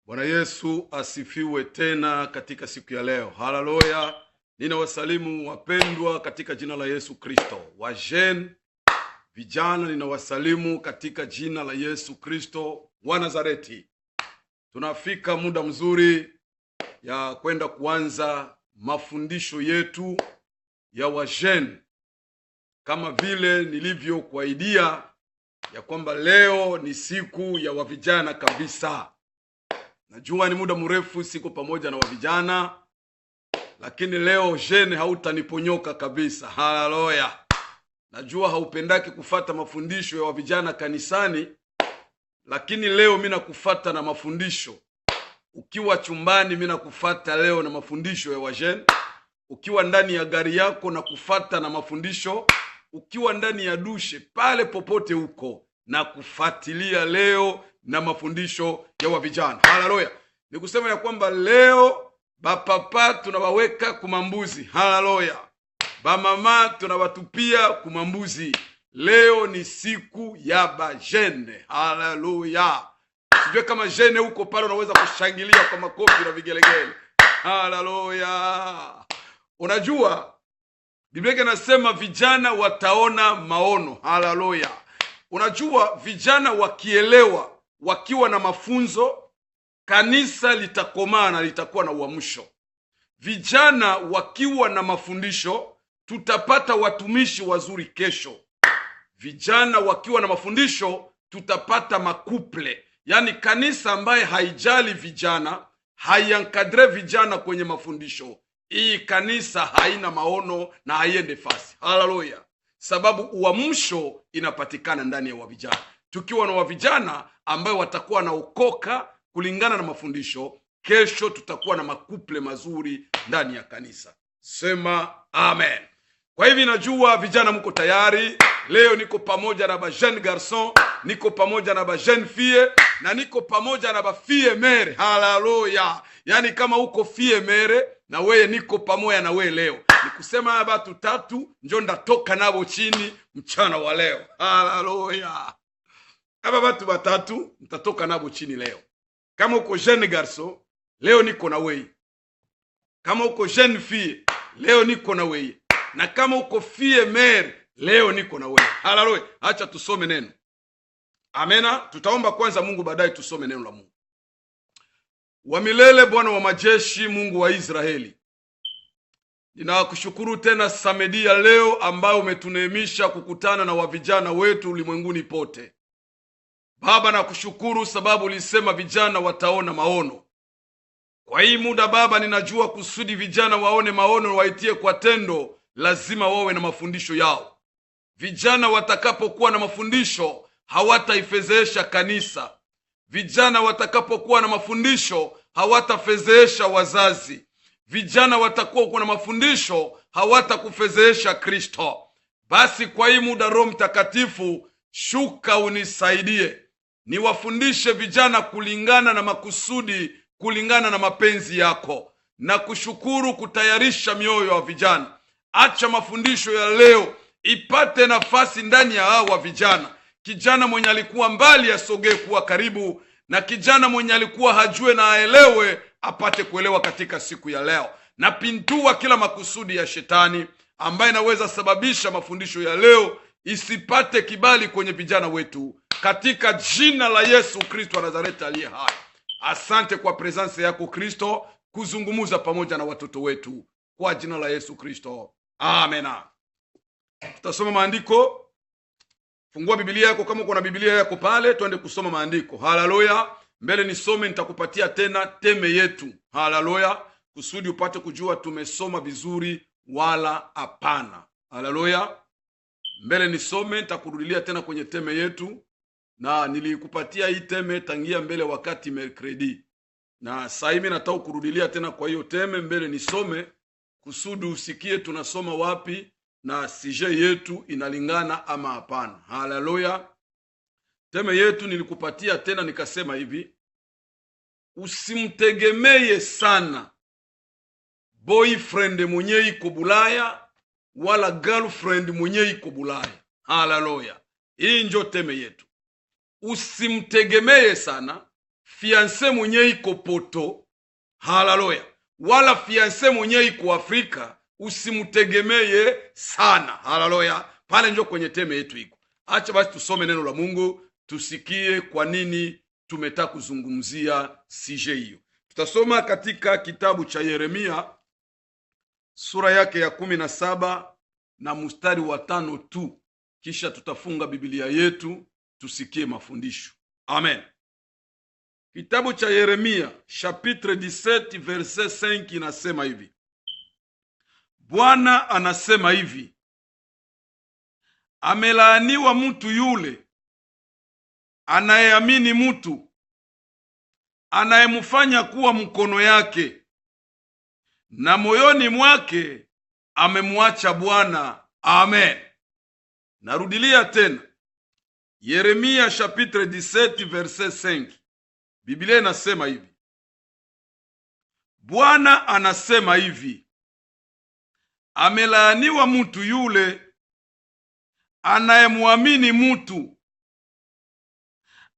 Bwana Yesu asifiwe tena katika siku ya leo. Haleluya. Ninawasalimu wapendwa katika jina la Yesu Kristo. Wajeni vijana, ninawasalimu katika jina la Yesu Kristo wa Nazareti. Tunafika muda mzuri ya kwenda kuanza mafundisho yetu ya wajeni, kama vile nilivyokuahidia ya kwamba leo ni siku ya wavijana kabisa. Najua ni muda mrefu siko pamoja na wavijana, lakini leo jene hautaniponyoka kabisa. Haleluya. Najua haupendaki kufata mafundisho ya wavijana kanisani, lakini leo mimi nakufata na mafundisho. Ukiwa chumbani mimi nakufata leo na mafundisho ya wajene. Ukiwa ndani ya gari yako na kufata na mafundisho. Ukiwa ndani ya dushe, pale popote huko na kufuatilia leo na mafundisho ya wavijana. Haleluya. Nikusema ya kwamba leo bapapa tunawaweka kumambuzi. Haleluya. Bamama tunawatupia kumambuzi. Leo ni siku ya bajene. Haleluya. Sijue kama jene huko pale unaweza kushangilia kwa makofi na vigelegele. Haleluya. Unajua Biblia inasema vijana wataona maono. Haleluya. Unajua vijana wakielewa, wakiwa na mafunzo, kanisa litakomaa na litakuwa na uamsho. Vijana wakiwa na mafundisho, tutapata watumishi wazuri kesho. Vijana wakiwa na mafundisho, tutapata makuple. Yani kanisa ambaye haijali vijana, haiankadre vijana kwenye mafundisho, hii kanisa haina maono na haiende fasi. Haleluya. Sababu uamsho inapatikana ndani ya wavijana. Tukiwa na wavijana ambayo watakuwa naokoka kulingana na mafundisho, kesho tutakuwa na makuple mazuri ndani ya kanisa. Sema amen. Kwa hivi najua vijana mko tayari. Leo niko pamoja na ba jeune garçon, niko pamoja na ba jeune fille, na niko pamoja na ba fille mere. Haleluya. Yani kama uko fille mere na wewe, niko pamoja na wewe leo. Nikusema watu tatu njo ndatoka nabo chini mchana wa leo. Haleluya. Aba watu watatu nitatoka nabo chini leo. Kama uko jeune garçon, leo niko na wewe. Kama uko jeune fille, leo niko na wewe. Na kama uko fille mere, leo niko na wewe. Haleluya. Acha tusome neno. Amena. Tutaomba kwanza Mungu, baadaye tusome neno la Mungu. Wa milele, Bwana wa majeshi, Mungu wa Israeli, ninakushukuru tena samedi ya leo ambayo umetuneemisha kukutana na wavijana wetu ulimwenguni pote. Baba, nakushukuru sababu ulisema vijana wataona maono. Kwa hii muda Baba, ninajua kusudi vijana waone maono waitie kwa tendo, lazima wawe na mafundisho yao. Vijana watakapokuwa na mafundisho, hawataifezeesha kanisa. Vijana watakapokuwa na mafundisho, hawatafezeesha wazazi. Vijana watakuwa na mafundisho, hawatakufezeesha Kristo. Basi kwa hii muda, Roho Mtakatifu, shuka unisaidie. Niwafundishe vijana kulingana na makusudi, kulingana na mapenzi yako. Na kushukuru kutayarisha mioyo ya vijana. Acha mafundisho ya leo ipate nafasi ndani ya hawa vijana. Kijana mwenye alikuwa mbali asogee kuwa karibu, na kijana mwenye alikuwa hajue na aelewe apate kuelewa katika siku ya leo. Na pintua kila makusudi ya shetani ambaye naweza sababisha mafundisho ya leo isipate kibali kwenye vijana wetu, katika jina la Yesu Kristo wa Nazareti aliye hai. Asante kwa presence yako Kristo kuzungumuza pamoja na watoto wetu, kwa jina la Yesu Kristo. Amena. Tutasoma maandiko. Fungua Biblia yako kama uko na Biblia yako pale, tuende kusoma maandiko. Haleluya. Mbele nisome nitakupatia tena teme yetu. Haleluya. Kusudi upate kujua tumesoma vizuri wala hapana. Haleluya. Mbele nisome nitakurudilia tena kwenye teme yetu, na nilikupatia hii teme tangia mbele wakati mercredi. Na sasa hivi nataka kurudilia tena kwa hiyo teme. Mbele nisome kusudi usikie tunasoma wapi na sije yetu inalingana ama hapana. Haleluya. Teme yetu nilikupatia tena nikasema hivi: usimtegemee sana boyfriend mwenye iko Bulaya wala girlfriend mwenye iko Bulaya. Haleluya. Hii ndio teme yetu. Usimtegemee sana fianse mwenye iko poto, haleluya, wala fianse mwenye iko Afrika, usimutegemeye sana, haleluya. Pale njo kwenye teme yetu iko. Acha basi tusome neno la Mungu, tusikie kwa nini tumetaka kuzungumzia sije hiyo. Tutasoma katika kitabu cha Yeremia sura yake ya 17 na mstari wa 5 tu, kisha tutafunga Biblia yetu tusikie mafundisho. Amen. Kitabu cha Yeremia chapitre 17 verset 5 inasema hivi: Bwana anasema hivi, amelaaniwa mtu yule anayeamini mtu anayemfanya kuwa mkono yake, na moyoni mwake amemwacha Bwana. Amen. Narudilia tena, Yeremia chapitre 17 verset 5. Biblia inasema hivi: Bwana anasema hivi, amelaaniwa mtu yule anayemwamini mtu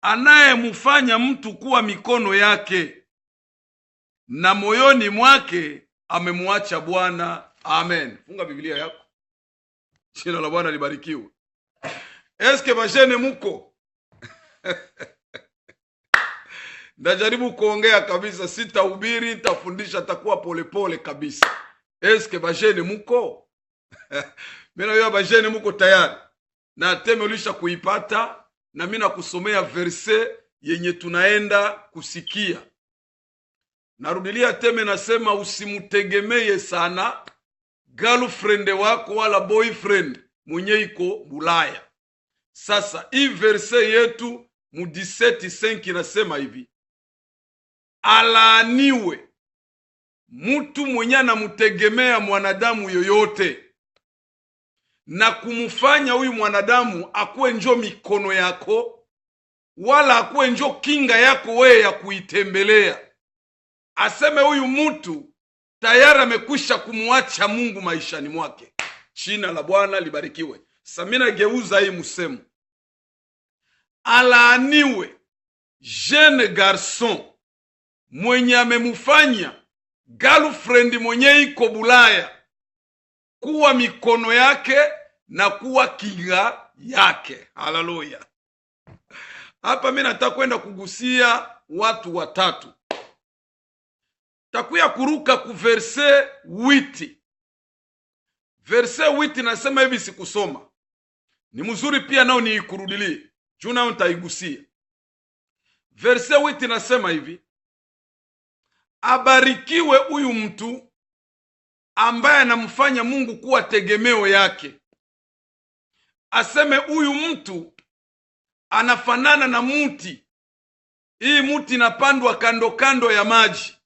anayemfanya mtu kuwa mikono yake, na moyoni mwake amemwacha Bwana. Amen. Funga Biblia yako. Jina la Bwana libarikiwe. Eske bajene muko? Ndajaribu kuongea kabisa, sitahubiri, nitafundisha, takuwa polepole kabisa. Eske bajene muko? Mimi na bajene muko tayari? Na teme ulisha kuipata, na mimi nakusomea verse yenye tunaenda kusikia. Narudilia teme, nasema usimutegemeye sana girlfriend wako wala boyfriend mwenye iko Bulaya. Sasa hii verse yetu mu 17:5 inasema hivi: alaaniwe mtu mwenye anamutegemea mwanadamu yoyote na kumfanya huyu mwanadamu akuwe njo mikono yako, wala akuwe njo kinga yako wewe ya kuitembelea. Aseme huyu mtu tayari amekwisha kumwacha Mungu maishani mwake. Jina la Bwana libarikiwe. Samina geuza hii musemo: alaaniwe jeune garçon mwenye amemufanya girlfriend mwenye iko Bulaya kuwa mikono yake na kuwa kinga yake. Haleluya. Hapa mimi nataka kwenda kugusia watu watatu. Takuya kuruka ku verse 8. Verse 8 nasema hivi, sikusoma. Ni mzuri pia nao niikurudilie. Juna nitaigusia. Verse 8 nasema hivi: abarikiwe huyu mtu ambaye anamfanya Mungu kuwa tegemeo yake. Aseme huyu mtu anafanana na muti. Hii muti inapandwa kando kando ya maji.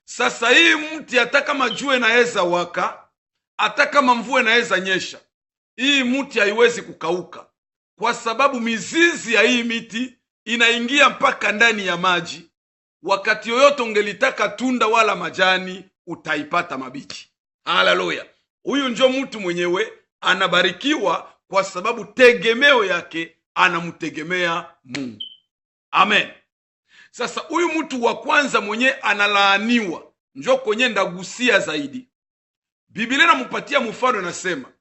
Sasa hii muti hata kama jua inaweza waka, hata kama mvua inaweza nyesha, hii muti haiwezi kukauka, kwa sababu mizizi ya hii miti inaingia mpaka ndani ya maji. Wakati yoyote ungelitaka tunda wala majani, utaipata mabichi. Haleluya. Huyu njo mtu mwenyewe anabarikiwa, kwa sababu tegemeo yake anamtegemea Mungu. Amen. Sasa huyu mtu wa kwanza mwenye analaaniwa, njo kwenye ndagusia zaidi. Biblia inampatia mfano, nasema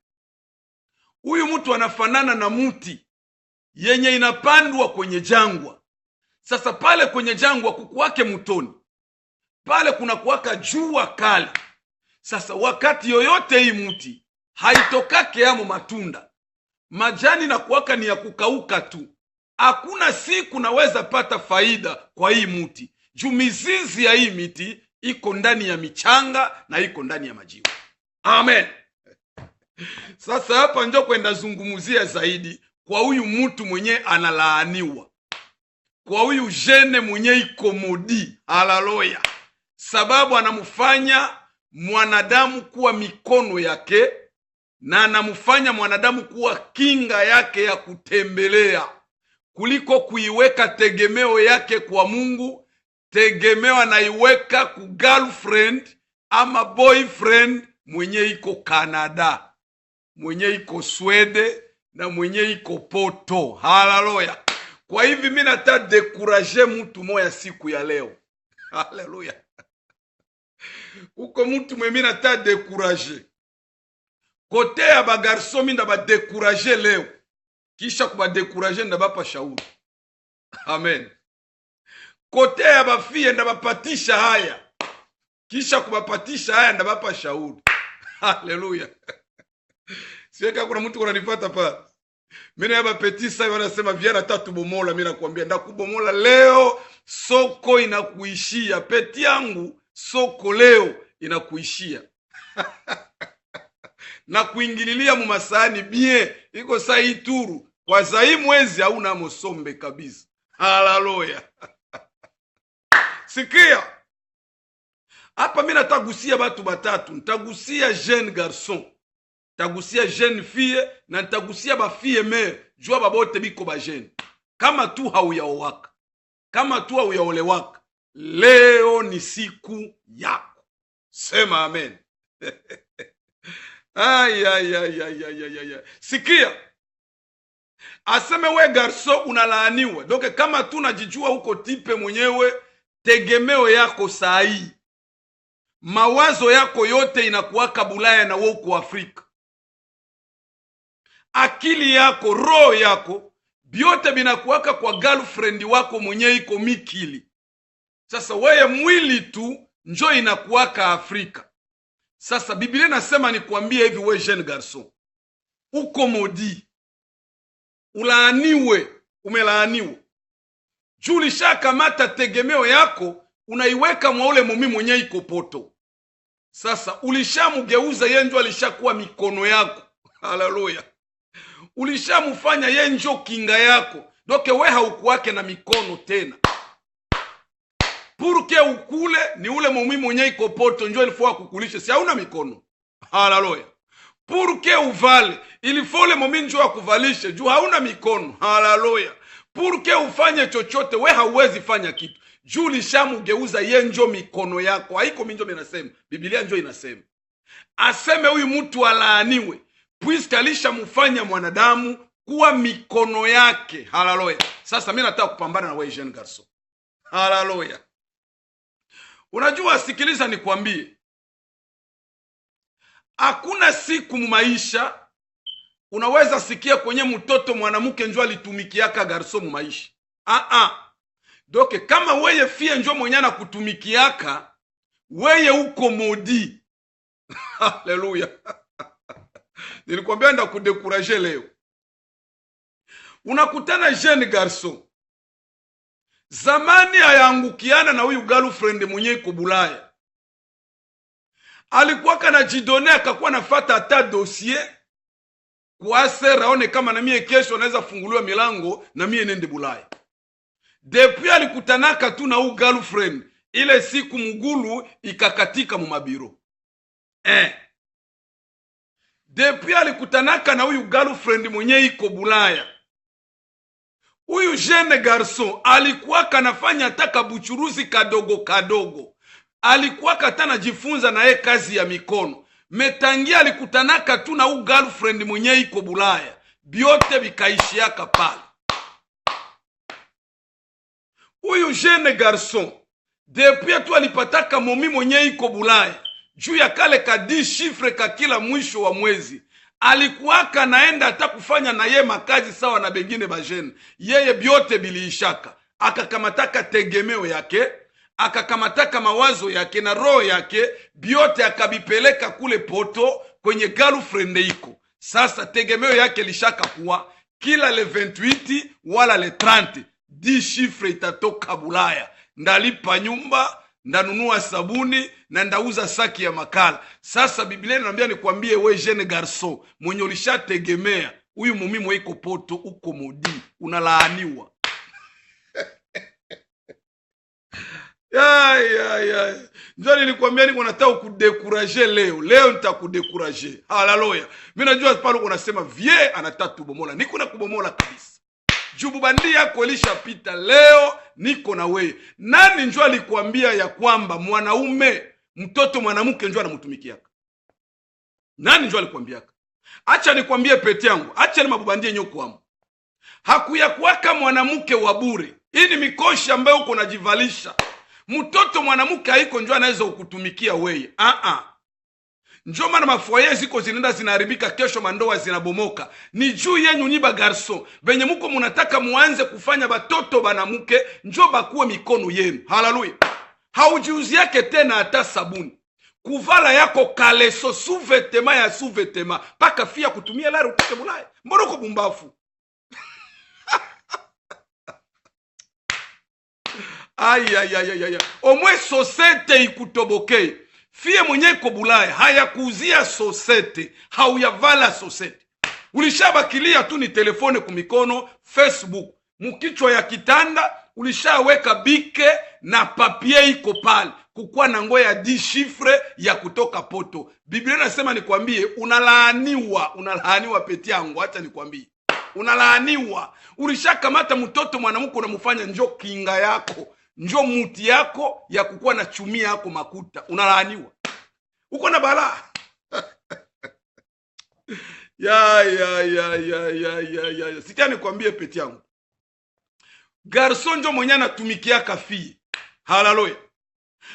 huyu mtu anafanana na muti yenye inapandwa kwenye jangwa. Sasa pale kwenye jangwa kukuwake mtoni, pale kuna kuwaka jua kali. Sasa wakati yoyote hii muti haitokake yamo matunda, majani na kuwaka ni ya kukauka tu. Hakuna siku naweza pata faida kwa hii muti, juu mizizi ya hii miti iko ndani ya michanga na iko ndani ya majiwe. Amen. Sasa hapa njo kwenda zungumuzia zaidi kwa huyu mtu mwenye analaaniwa, kwa huyu jene mwenye iko modi. Haleluya. Sababu anamufanya mwanadamu kuwa mikono yake, na anamufanya mwanadamu kuwa kinga yake ya kutembelea, kuliko kuiweka tegemeo yake kwa Mungu. Tegemeo anaiweka ku girlfriend ama boyfriend mwenye iko Canada, mwenye iko Swede na mwenye iko Poto. Haleluya. Kwa hivi mimi nata dekuraje mtu moya siku ya leo. Haleluya. Uko mtu mwe mimi nata dekuraje. Kote ya bagarso mimi ndaba dekuraje leo. Kisha kuba dekuraje ndabapa shauri. Amen. Kote ya bafie ndabapatisha haya. Kisha kubapatisha haya ndabapa shauri. Haleluya. Siweka kuna mtu kunanipata pale. Mimi na bapeti sasa wanasema viana tatu bomola, mimi nakwambia ndakubomola leo, soko inakuishia. Peti yangu soko leo inakuishia. Na kuingililia mu masani bien iko saa hii turu kwa zai mwezi hauna mosombe kabisa. Haleluya. Sikia. Hapa mimi natagusia watu batatu. Nitagusia jeune garçon, nitagusia jeune fille na nitagusia ba fille mère. Jua babote biko ba jeune. Kama tu hauyaowaka, kama tu hauyaolewaka, leo ni siku yako. Sema amen. Ay. Sikia. Aseme we garso unalaaniwa. Donc kama tu najijua huko tipe mwenyewe, tegemeo yako saa hii, mawazo yako yote inakuwaka Bulaya na wewe uko Afrika. Akili yako, roho yako, biote binakuwaka kwa girlfriend wako mwenye iko Mikili. Sasa wewe mwili tu njo inakuwaka Afrika. Sasa Biblia nasema nikwambie hivi, we jeune garçon, uko modi, ulaaniwe, umelaaniwa. Julisha kamata tegemeo yako unaiweka mwa ule mumi mwenye iko poto. Sasa ulishamugeuza yenjo, alishakuwa mikono yako. Haleluya. Ulishamufanya yenjo kinga yako. Doke we haukuwake na mikono tena. Purke ukule ni ule mumi mwenye iko poto njo ilifua kukulisha, si hauna mikono. Haleluya. Purke uvale ilifua ule mumi njo akuvalishe juu hauna mikono. Haleluya. Purke ufanye chochote we hauwezi fanya kitu. Juu lishamugeuza yenjo mikono yako. Haiko minjo minasema, Biblia njo inasema. Aseme huyu mtu alaaniwe, puisque alishamufanya mwanadamu kuwa mikono yake. Haleluya. Sasa mimi nataka kupambana na wewe jeune garçon. Haleluya. Unajua, sikiliza nikwambie, hakuna siku mumaisha unaweza sikia kwenye mtoto mwanamke njo alitumikiaka garso mumaisha. Doke kama weye fie njo mwenye na kutumikiaka, weye uko modi. Haleluya. Nilikwambia nda kudekuraje leo. Unakutana jeune garçon, zamani ayaangukiana na huyu girlfriend mwenye iko Bulaya. Alikuwa kana jidone akakuwa nafata hata dossier kwa sera one kama na mie kesho naweza funguliwa milango na mie nende Bulaya. Depuis alikutanaka tu na huyu girlfriend, ile siku mugulu ikakatika mu mabiro. Depuis alikutanaka na huyu girlfriend mwenye iko Bulaya, huyu jeune garçon alikuwa kanafanya taka buchuruzi kadogo kadogo. Alikuwa katana jifunza na kazi ya mikono. Metangia alikutanaka tu na huyu girlfriend mwenye iko Bulaya, biote bikaishiaka pale. Huyu jeune garçon depuis tu alipataka momi mwenye iko Bulaya, juu ya kale ka 10 chiffre ka kila mwisho wa mwezi, alikuwaka naenda hata kufanya na ye makazi sawa na bengine bajene. Yeye biote biliishaka. Akakamataka tegemeo yake, akakamataka mawazo yake na roho yake, biote akabipeleka kule poto kwenye girlfriend iko. Sasa tegemeo yake lishaka kuwa kila le 28 wala le 30 10 chiffre itatoka Bulaya. Ndalipa nyumba, ndanunua sabuni na ndauza saki ya makala. Sasa Biblia inaniambia nikwambie we jeune garçon mwenye ulishategemea, huyu mumi mwe iko poto uko modi, unalaaniwa. Njoo nilikwambia niko nataka kudekuraje leo. Leo nitakudekuraje. Haleluya. Mimi najua pale unasema vie anataka tubomola. Niko na kubomola kabisa. Jubu bandi yako ilishapita, leo niko na wewe. Nani njoo alikwambia ya kwamba mwanaume mtoto mwanamke njoo anamutumikiaka? Nani njoo alikwambiaka? Acha nikwambie pete yangu, acha ni mabubandie nyoko wangu. hakuyakuwaka mwanamke wa bure. Hii ni mikoshi ambayo uko najivalisha. Mtoto mwanamke haiko njoo anaweza kukutumikia weye. Njoo maana mafoye ziko zinaenda zinaharibika, kesho mandoa zinabomoka. Ni juu yenyu nyiba garso. Benye muko munataka muanze kufanya batoto banamuke, njoo bakuwe mikono yenu. Haleluya. Haujiuzi yake tena hata sabuni. Kuvala yako kaleso suvetema ya suvetema. Paka fia kutumia lari utake Bulaya. Mbona uko bumbafu? Ay. Omwe sosete ikutoboke. Fie mwenye iko Bulaya haya kuuzia sosete, hauyavala sosete. Ulishabakilia tu ni telefone kumikono, Facebook, mukichwa ya kitanda, ulishaweka bike na papie iko pale. Kukua na ngoya 10 shifre ya kutoka poto. Biblia inasema nikwambie, unalaaniwa peti yangu, acha nikwambie. Unalaaniwa. Ulishakamata mtoto mwanamke unamfanya njoo kinga yako. Njoo muti yako ya kukua na chumia yako makuta. Unalaaniwa. Uko na balaa. ya. Sikia nikwambie peti yangu. Garson njo mwenye anatumikia kafie. Haleluya.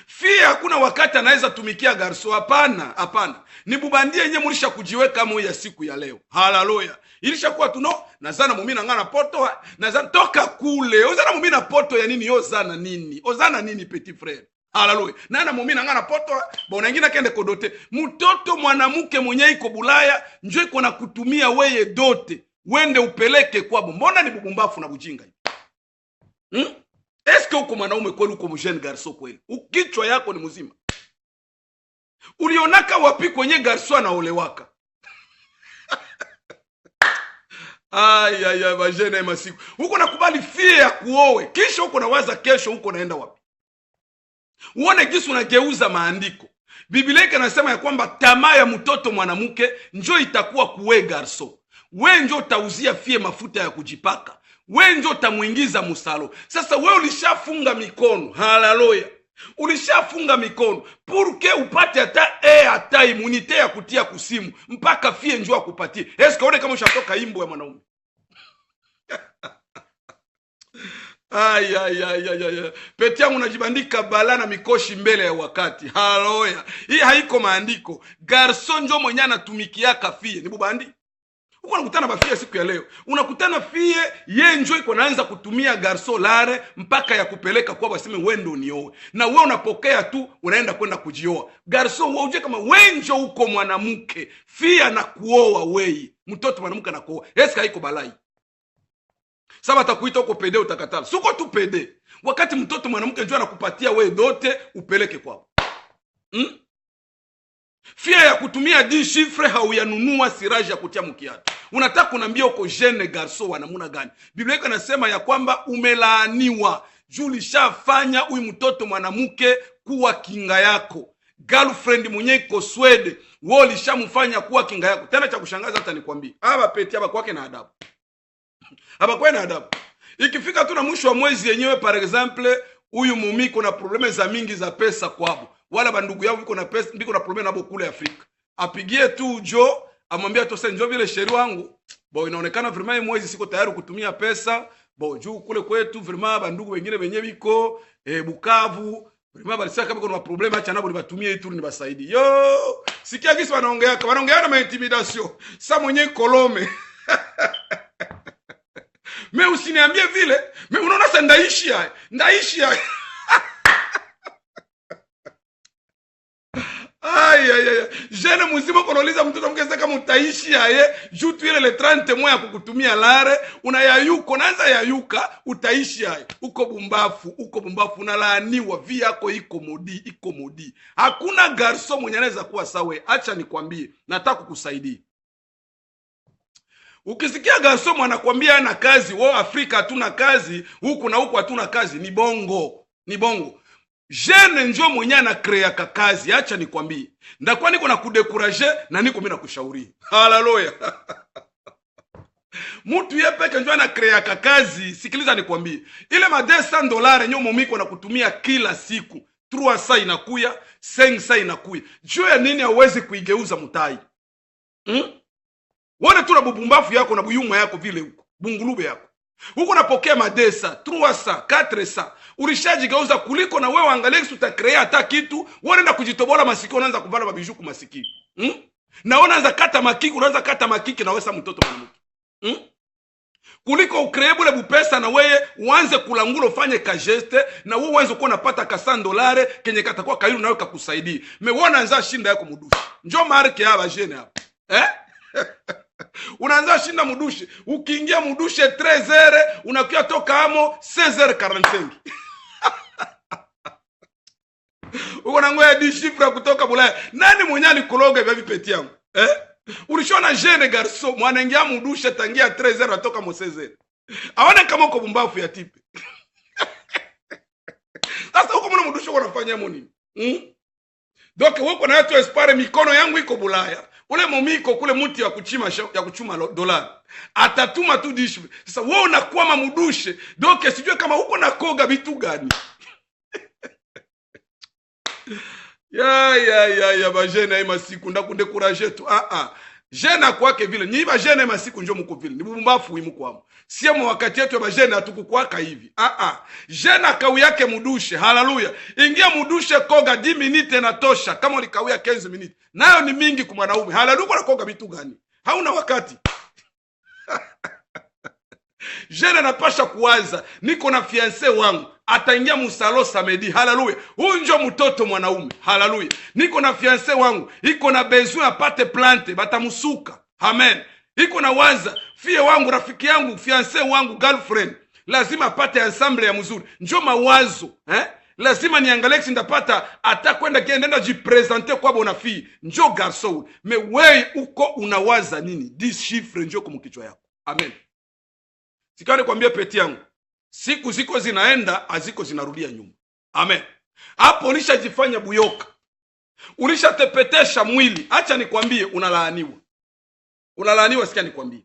Fie hakuna wakati anaweza tumikia garso. Hapana. Ni bubandie yenye mulisha kujiweka mo ya siku ya leo. Haleluya. Ilishakuwa tuno nazana mumina ngana poto, nazana toka kule. Ozana mumina poto ya nini? Ozana nini petit frère? Haleluya. Nana mumina ngana poto, bona ngina kende kodote. Mtoto mwanamke mwenye iko Bulaya njoo iko na kutumia weye dote. Wende upeleke kwabo. Mbona ni bubumbafu na bujinga hivi? Eske uko mwanaume kweli, uko mjeni garso kweli? Ukichwa yako ni mzima. Ulionaka wapi kwenye garso anaolewaka? Bajene masiku. Uko nakubali fie ya kuowe. Kisha uko nawaza kesho uko naenda wapi? Uone jinsi unageuza maandiko. Biblia inasema ya kwamba tamaa ya mtoto mwanamke njoo itakuwa kuwe garso. We njoo utauzia fie mafuta ya kujipaka. We njoo utamuingiza musalo. Sasa we ulishafunga mikono. Haleluya. Ulishafunga mikono. Purke upate hata imunite ya kutia kusimu. Mpaka fie njoo akupatie. Eske one kama ushatoka imbo ya mwanaume? Peti yangu unajibandika bala na mikoshi mbele ya wakati. Haleluya. Hii haiko maandiko. Garson njoo mwenye anatumikia kafie. Ni bubandi. Uko unakutana bafia siku ya leo. Unakutana fie ye njoo iko naanza kutumia garso lare mpaka ya kupeleka kwa baseme wendo nioe. Na wewe unapokea tu unaenda kwenda kujioa. Garso wewe uje kama wenjo uko mwanamke, fia na kuoa wewe. Mtoto mwanamke na kuoa. Eska iko balai. Saba atakuita uko pede utakatala. Suko tu pede. Wakati mtoto mwanamke njoo anakupatia wewe dote upeleke kwao. Fia ya kutumia 10 shifre hauyanunua siraji ya kutia mkiatu. Unataka kunambia uko jeune garso wa namuna gani? Biblia inasema ya kwamba umelaaniwa. Juu ulishafanya huyu mtoto mwanamke kuwa kinga yako. Girlfriend mwenye iko Swede, wewe ulishamfanya kuwa kinga yako. Tena cha kushangaza hata nikwambie. Hapa peti hapa kwake na adabu. Hapa kwa na adabu. Ikifika tu na mwisho wa mwezi yenyewe par exemple, huyu mumi kuna probleme za mingi za pesa kwabo. Wala bandugu yao biko na pesa, biko na probleme nabo kule Afrika. Apigie tu Jo, amwambia to sasa njoo vile sheri wangu. Inaonekana vraiment mwezi siko tayari kutumia pesa. Juu kule kwetu vraiment bandugu wengine wenyewe biko Bukavu. Vraiment balisaka kama kuna probleme acha nabo nibatumie itu nibasaidie. Yo, sikia gisi wanaongea na intimidation. Sasa mwenye Kolome. Me usiniambie vile. Me unaona sasa ndaishi haya. Jene muzima konoliza mtoto mkeza kama utaishi aye. Jutu ile le 30 moya kukutumia lare. Unayayuko, naanza yayuka. Utaishi aye. Uko bumbafu. Unalaaniwa. Vi yako iko modi. Hakuna garso mwenye anaweza kuwa sawe. Acha nikwambie. Nataka kukusaidia. Ukisikia garso mwanakwambia ana kazi, wao Afrika hatuna kazi, huku na huku hatuna kazi, ni bongo. Jene njoo mwenye ana crea kazi, acha nikwambie. Ndakuwa niko na kudekuraje na niko mimi nakushauri. Haleluya. Mtu yepeke njoo ana crea kazi, sikiliza nikwambie. Ile $200 nyo momiko na kutumia kila siku. 3 saa inakuya, 5 saa inakuya. Juu ya nini hauwezi kuigeuza mutai? Wone tu na bubumbafu yako na buyumwa yako vile huko. Bungulube yako. Huko napokea madesa 300 400, ulishajigeuza kuliko na wewe angalia utakrea hata kitu. Unaenda kujitobola masikio, unaanza kuvala mabiju ku masikio. Na unaanza kata makiki, unaanza kata makiki na wewe mtoto mwanamke. Kuliko ukreebule bupesa na wewe uanze kulangula ufanye ka geste na wewe uanze kuwa unapata ka $100 kenye katakuwa kairu nawe kakusaidia. Meona anza shinda yako mudushi. Njoo marke hapa jene hapa. Unaanza shinda mudushi, ukiingia mudushi 13h unakuwa toka amo 16h45. Uko na ngoya di shifra kutoka Bulaya. Nani mwenye alikuloga vya vipeti yangu? Ulishona jeune garçon mwanangia mudushe tangia 13h atoka mo 16h. Aone kama uko bumbafu ya tipe. Sasa uko mwana mudushe unafanya nini? Donc wako na watu espare mikono yangu iko Bulaya. Ule momiko kule muti ya kuchuma dolari. Atatuma tu dishi. Sasa wewe unakuwa mudushe. Donc sijue kama uko na koga vitu gani. Ya bajene ya masiku ndakunde kuraje tu. Jena kwake vile. Nyi bajene ya masiku njo muko vile. Ni bumbafu wimu kwamo. Siya mwa wakati yetu ya bajene hatukukwaka hivi. Jena kawi yake mudushe. Haleluya. Ingia mudushe koga 10 minute na tosha. Kama ulikawia 15 minute. Nayo ni mingi kwa mwanaume. Haleluya, kwa koga vitu gani? Hauna wakati. Jena napasha kuwaza. Niko na fiancé wangu. Ataingia musalo samedi. Haleluya. Huyu njo mtoto mwanaume. Haleluya. Niko na fiancé wangu. Iko na besoin apate plante. Batamusuka. Amen. Iko na waza. Fie wangu, rafiki yangu, fiancé wangu, girlfriend. Lazima apate ensemble ya mzuri. Njo mawazo. Lazima niangalie ndapata ata kwenda kienda jipresenter kwa bona fille. Njo garçon. Me wewe uko unawaza nini? 10 chiffres njo kwa mkichwa yako. Amen. Sikani kwambia peti yangu. Siku ziko zinaenda, aziko zinarudia nyuma. Amen. Hapo ulishajifanya buyoka. Ulishatepetesha mwili. Acha nikwambie unalaaniwa. Unalaaniwa, sikia nikwambie.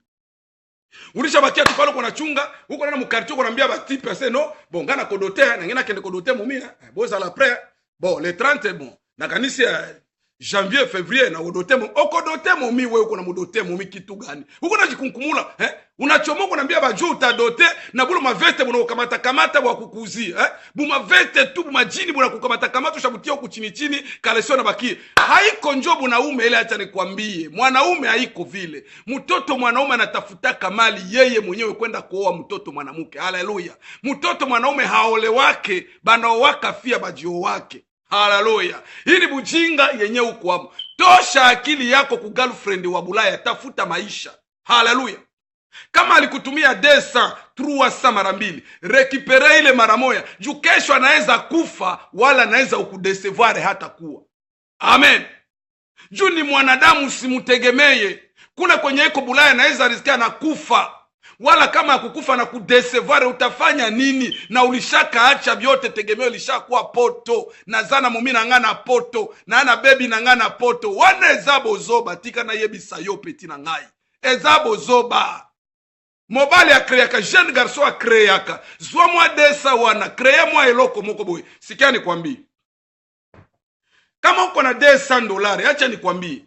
Ulishabakia tu pale kuna chunga, huko na mkarti uko naambia ba type ase no, bongana kodotea, na ngena kende kodotea mumia. Boza la près. Bon, le 30 bon. Na kanisi ya janvier, février na odote mo. Okodote momi wewe uko na mudote momi kitu gani? Huko na jikunkumula, unachomoka unaambia bajou utadote na bulu mavete buna kukamata kamata bwa kukuzia, Buma vete tu buma jini buna kukamata kamata ushabutia huko chini chini kalesio na bakie. Haiko njobu na ume ile, acha nikwambie. Mwanaume haiko vile. Mtoto mwanaume anatafuta kamali yeye mwenyewe kwenda kuoa mtoto mwanamke. Haleluya. Mtoto mwanaume haole wake, banao wakafia bajio wake. Haleluya. Hili bujinga yenye uko hapo. Tosha akili yako ku girlfriend wa Bulaya, tafuta maisha. Haleluya. Kama alikutumia desa 300 mara mbili, rekipere ile mara moja. Juu kesho anaweza kufa wala anaweza ukudesevoir hata kuwa. Amen. Juu ni mwanadamu, usimutegemeye. Kuna kwenye iko Bulaya anaweza risikia na kufa. Wala kama akukufa na kudesevoir utafanya nini? Na ulishaka acha vyote, tegemeo lishakuwa poto. Na zana mumina ngana poto. Na ana baby na ngana poto. Wana ezabo zoba tika na yebisa yo peti na ngai. Ezabo zoba. Mobile ya kreaka, jeune garçon ya kreaka. Zwa mwa desa wana, kreye mwa eloko moko boy. Sikia ni kwambi. Kama uko na $200, acha ni kwambi.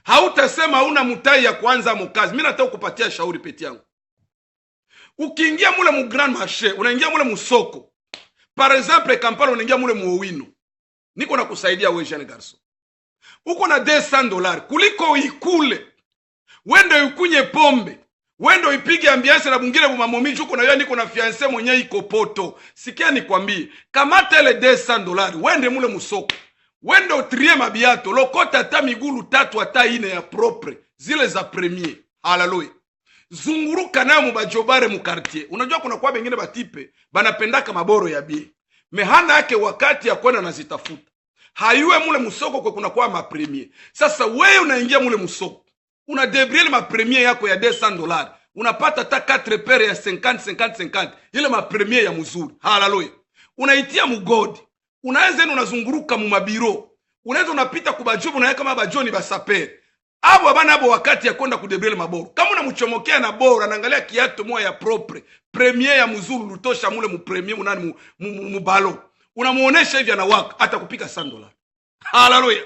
Hautasema una mutai ya kwanza mukazi. Mina nataka kupatia shauri peti yangu. Ukiingia mule mu grand marché, unaingia mule musoko. Par exemple, Kampala unaingia mule muowino. Niko na kusaidia wewe jeune garçon. Uko na $200, kuliko ikule. Wende ukunye pombe. Wendo ipige ambiance na bungile bumamomi juko na yo niko na fiancé mwenye iko poto. Sikia nikwambie, kamata ile $200, wende mule musoko. Wende utrie mabiato, lokota ata migulu 3 ata 4 ya propre, zile za premier. Haleluya. Zunguruka nayo mubajobare mu quartier. Unajua kuna kwa bengine batipe banapendaka maboro ya bie. Mehana yake wakati ya kwenda nazitafuta. Hayuwe mule musoko kwa kuna kwa ma premier. Sasa wewe unaingia mule musoko. Una debriel ma premier yako ya $200. Unapata ta 4 pere ya 50. Ile ma premier ya mzuri. Haleluya. Unaitia mugodi. Unaanza unazunguruka mu mabiro. Unaweza unapita kubajobu na kama bajoni basapere. Abo abana abo wakati ya kwenda kudebriel maboro. Kama unamchomokea na bora, anaangalia kiatu moja ya propre. Premier ya mzuri lutosha mule mu premier munani mu balo. Unamuonesha hivi anawaka hata kupika $100. Haleluya.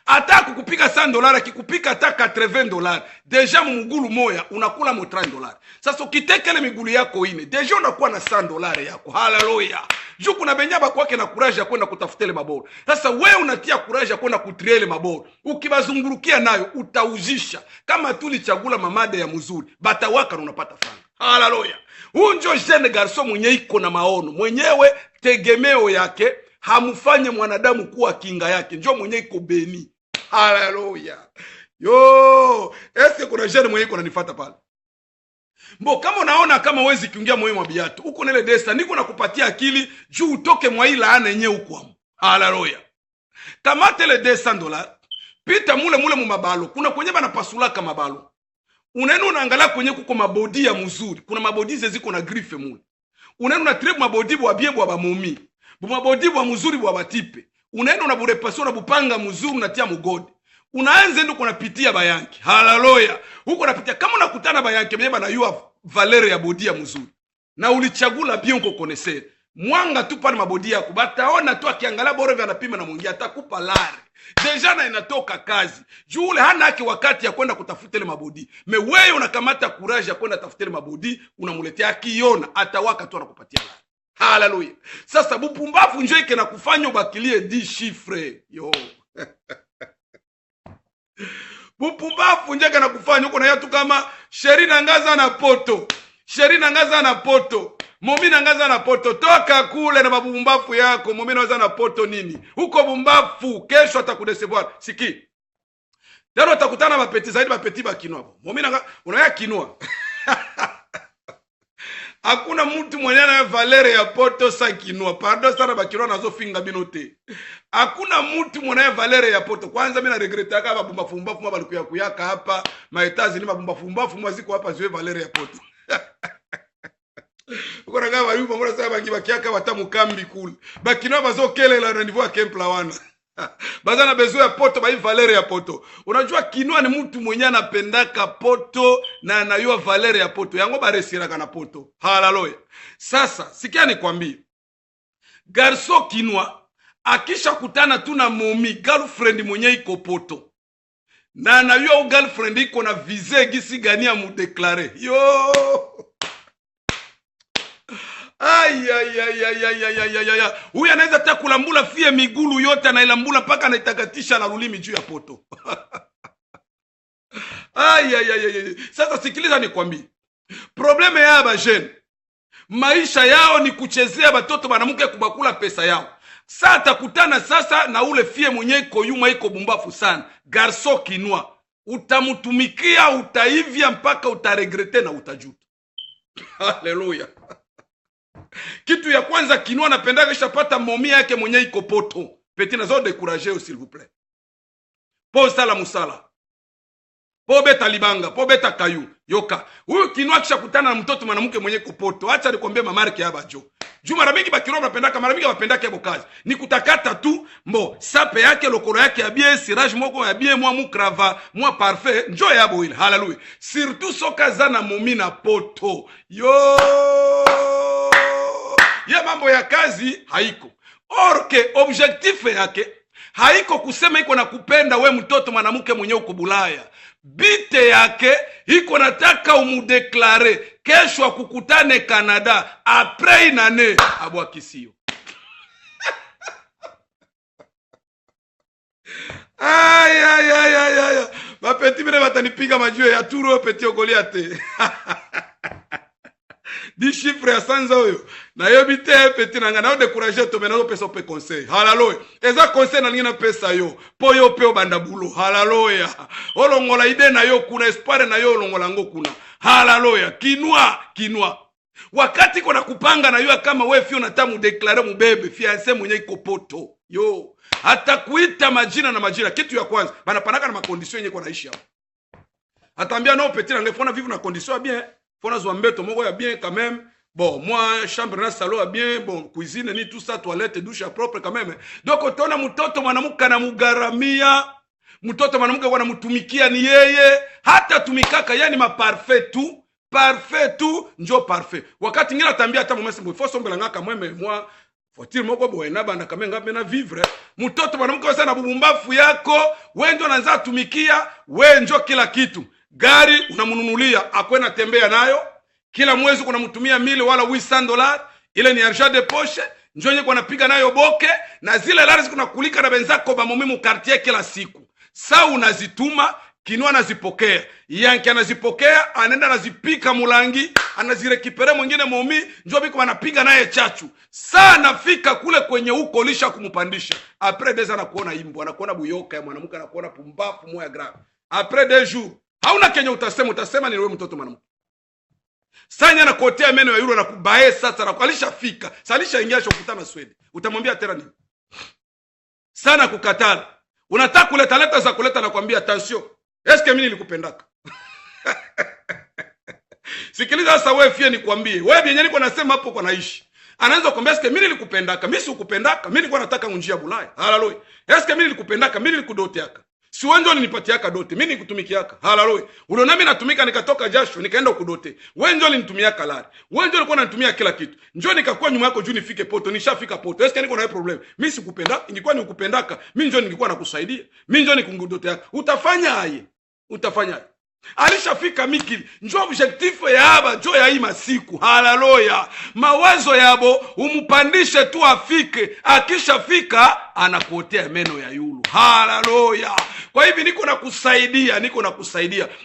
Ata kukupika $100 akikupika hata $80, deja mugulu moya unakula mo $30. Sasa ukitekele migulu yako ine, deja unakuwa na $100 yako. Haleluya. Juu kuna benyaba kwake na kuraje ya kwenda kutafutele maboro. Sasa wewe unatia kuraje ya kwenda kutriele maboro. Ukibazungurukia nayo utauzisha. Kama tulichagula mamade ya mzuri, batawaka na unapata franga. Haleluya. Unjo jeune garçon mwenye iko na maono, mwenyewe tegemeo yake hamufanye mwanadamu kuwa kinga yake, njoo mwenye iko beni. Haleluya. Yo, eske kuna jeune mwenye iko nanifuata pale? Mbo kama unaona kama wezi kiungia moyo mwa biatu, uko nele desta niko nakupatia akili juu utoke mwa ile ana yenyewe uko hapo. Haleluya. Kamate le $200, pita mule mu mabalo. Kuna kwenye bana pasulaka mabalo. Unaenda unaangalia kwenye kuko mabodi ya mzuri. Kuna mabodi ziko na grife mule. Unaenda na trip mabodi bwa bie bwa bamomi. Bumabodi bwa mzuri bwa batipe. Unaenda unaburepasio na bupanga mzuri unatia mugodi. Unaanza ndo kunapitia bayanki. Haleluya. Huko unapitia kama unakutana bayanki mwenye bana yua valere ya bodi ya mzuri. Na ulichagula bien uko konesere. Mwanga tu pale mabodi yako. Bataona tu akiangalia bora vya anapima na mwingia atakupa lare. Deja na inatoka kazi. Juu ule hana haki wakati ya kwenda kutafuta ile mabodi. Me wewe unakamata courage ya kwenda tafuta ile mabodi, unamuletea akiona atawaka tu anakupatia lare. Haleluya. Sasa bupumbafu njoo ike na kufanya ubakilie 10 chiffres. Yo. Bupumbafu njoo ike na kufanya uko na yatu kama sheri na ngaza na poto. Sheri na ngaza na poto. Momi na ngaza na poto. Toka kule na mabumbafu yako. Momi na ngaza na poto nini? Huko bumbafu. Kesho atakudesevoir. Siki. Dero atakutana bapeti zaidi bapeti bakinwa. Momi na ngaza. Unaya kinwa. Hakuna mtu mwenye na valere ya poto sa kinwa. Pardon sana bakinwa nazo finga binote. Hakuna mtu mwenye valere ya poto. Kwanza mimi na regreta hapa bumbafu mbafu mabalikuya kuyaka hapa. Maetazi ni mabumbafu mbafu mwaziko hapa ziwe valere ya poto. Uko na gawa yupo mbona sasa bangi bakiaka watamukambi kule. Bakina bazokele la na niveau ya kempla wana. Bazana bezo ya poto ba valere ya poto. Unajua kinwa ni mtu mwenye anapendaka poto na anayua valere ya poto. Yango baresira kana poto. Haleluya. Sasa sikia nikwambie. Garso kinwa akisha kutana tu na momi girlfriend mwenye iko poto. Na anayua girlfriend iko na vise gisi gani ya mudeklare. Yo! Huyu anaweza hata kulambula fie migulu yote anailambula mpaka anaitakatisha na lulimi juu ya poto. Sasa sikiliza nikwambie. Probleme ya bajene, maisha yao ni kuchezea batoto banamuke kubakula pesa yao. Sasa atakutana sasa na ule fie mwenye iko yuma iko bumbafu sana. Garso kinwa. Utamutumikia, utaivya mpaka utaregrete na utajuta. Haleluya. Kitu ya kwanza kinwa napenda kisha pata momi yake mwenye iko poto. Peti na zo décourager s'il vous plaît. Po sala musala. Po beta libanga, po beta kayu. Yoka. Huyu kinwa kisha kutana na mtoto mwanamke mwenye iko poto. Acha nikwambie mamarke haba jo. Juu mara mingi bakinwa napendaka, mara mingi bapendaka yabo kazi. Ni kutakata tu mbo sape yake lokolo yake ya bien, sirage moko ya bien, mwa mukrava, mwa parfait, njo yabo ile. Haleluya. Surtout soka zana momi na poto. Yo! Ya mambo ya kazi haiko. Orke objectif yake haiko kusema iko na kupenda we mtoto mwanamke mwenye uko Bulaya. Bite yake iko nataka umudeklare kesho akukutane Canada après une année abwa kisio. Ay. Bapeti bine batanipiga majue ya turo peti okoliate. 10 chiffres ya sanza oyo na yobite peti nanga na décourager to mena pesa pe conseil. Haleluya. Eza conseil na ngina pesa yo po yo pe obanda bulo. Haleluya. Olongola ide na yo kuna espoir na yo olongola ngo kuna. Haleluya. Kinwa. Wakati kona kupanga na yo kama wewe fio natamu declarer mubebe fiancé mwenye iko poto. Yo. Hata kuita majina na majina. Kitu ya kwanza bana panaka na makondisio yenye kwa naishi hapo. Atambia no peti na ngefona vivre na condition bien. Fona zouambeto moko ya bien quand même. Bon, moi, chambre na salon ya bien. Bon, cuisine ni tout ça, toilette, douche propre quand même. Donc, otona mutoto mwanamuka na mugaramia. Mutoto mwanamuka wana mutumikia ni yeye. Hata tumikaka, yani ma parfait tout. Parfait tout, njo parfait. Wakati ngina tambia hata mwese mwifo sombela ngaka mweme mwa. Fotiri moko boena banda kamenga mena vivre. Mtoto mwanamke wasa na bubumbafu yako, wenjo nanza tumikia, wenjo kila kitu. Gari unamununulia, akwena tembea nayo. Kila mwezi kuna mtumia $1000 wala $800, ile ni argent de poche, njonye kwa napiga nayo boke, na zile lari kuna kulika na benzako ba mumimu quartier kila siku. Sa unazituma, Kinua anazipokea, Yanki anazipokea, anenda anazipika mulangi, anazirekipere mwingine momi, njoo biko wanapiga naye chachu. Saa nafika kule kwenye huko lisha kumupandisha. Après 2 ans anakuona imbo, anakuona buyoka ya mwanamke, anakuona pumbafu moya grave. Après 2 jours, hauna kenye utasema ni wewe mtoto mwanamke. Sanya na kotea meno ya yuro na kubae sasa na kwalisha fika. Salisha ingia shokutana Sweden. Utamwambia tena nini? Sana kukatala. Unataka kuleta leta za kuleta na kuambia attention. Eske mimi nilikupendaka? Sikiliza sasa wewe fie nikwambie. Wewe bienye niko nasema hapo kwa naishi. Anaanza kuambia eske mimi nilikupendaka? Mimi sikupendaka. Mimi nilikuwa nataka njia Bulaya. Haleluya. Eske mimi nilikupendaka? Mimi nilikudoteaka. Si wewe ndio ulinipatiaka dote, mimi nikutumikiaka. Haleluya. Uliona mimi natumika nikatoka jasho, nikaenda kudote. Wewe ndio ulinitumiaka lari. Wewe ndio ulikuwa unanitumia kila kitu. Njoo nikakuwa nyuma yako juu nifike poto, nishafika poto. Eske niko na problem? Mimi sikupenda, ingekuwa nikupendaka, mimi ndio ningekuwa nakusaidia. Mimi ndio nikungudoteaka. Utafanya aje? Utafanya aje? Alishafika mikili. Njoo objectif ya aba, njoo ya hii masiku. Haleluya. Mawazo yabo umupandishe tu afike. Akishafika anakuotea meno ya yulu. Haleluya. Kwa hivi niko nakusaidia.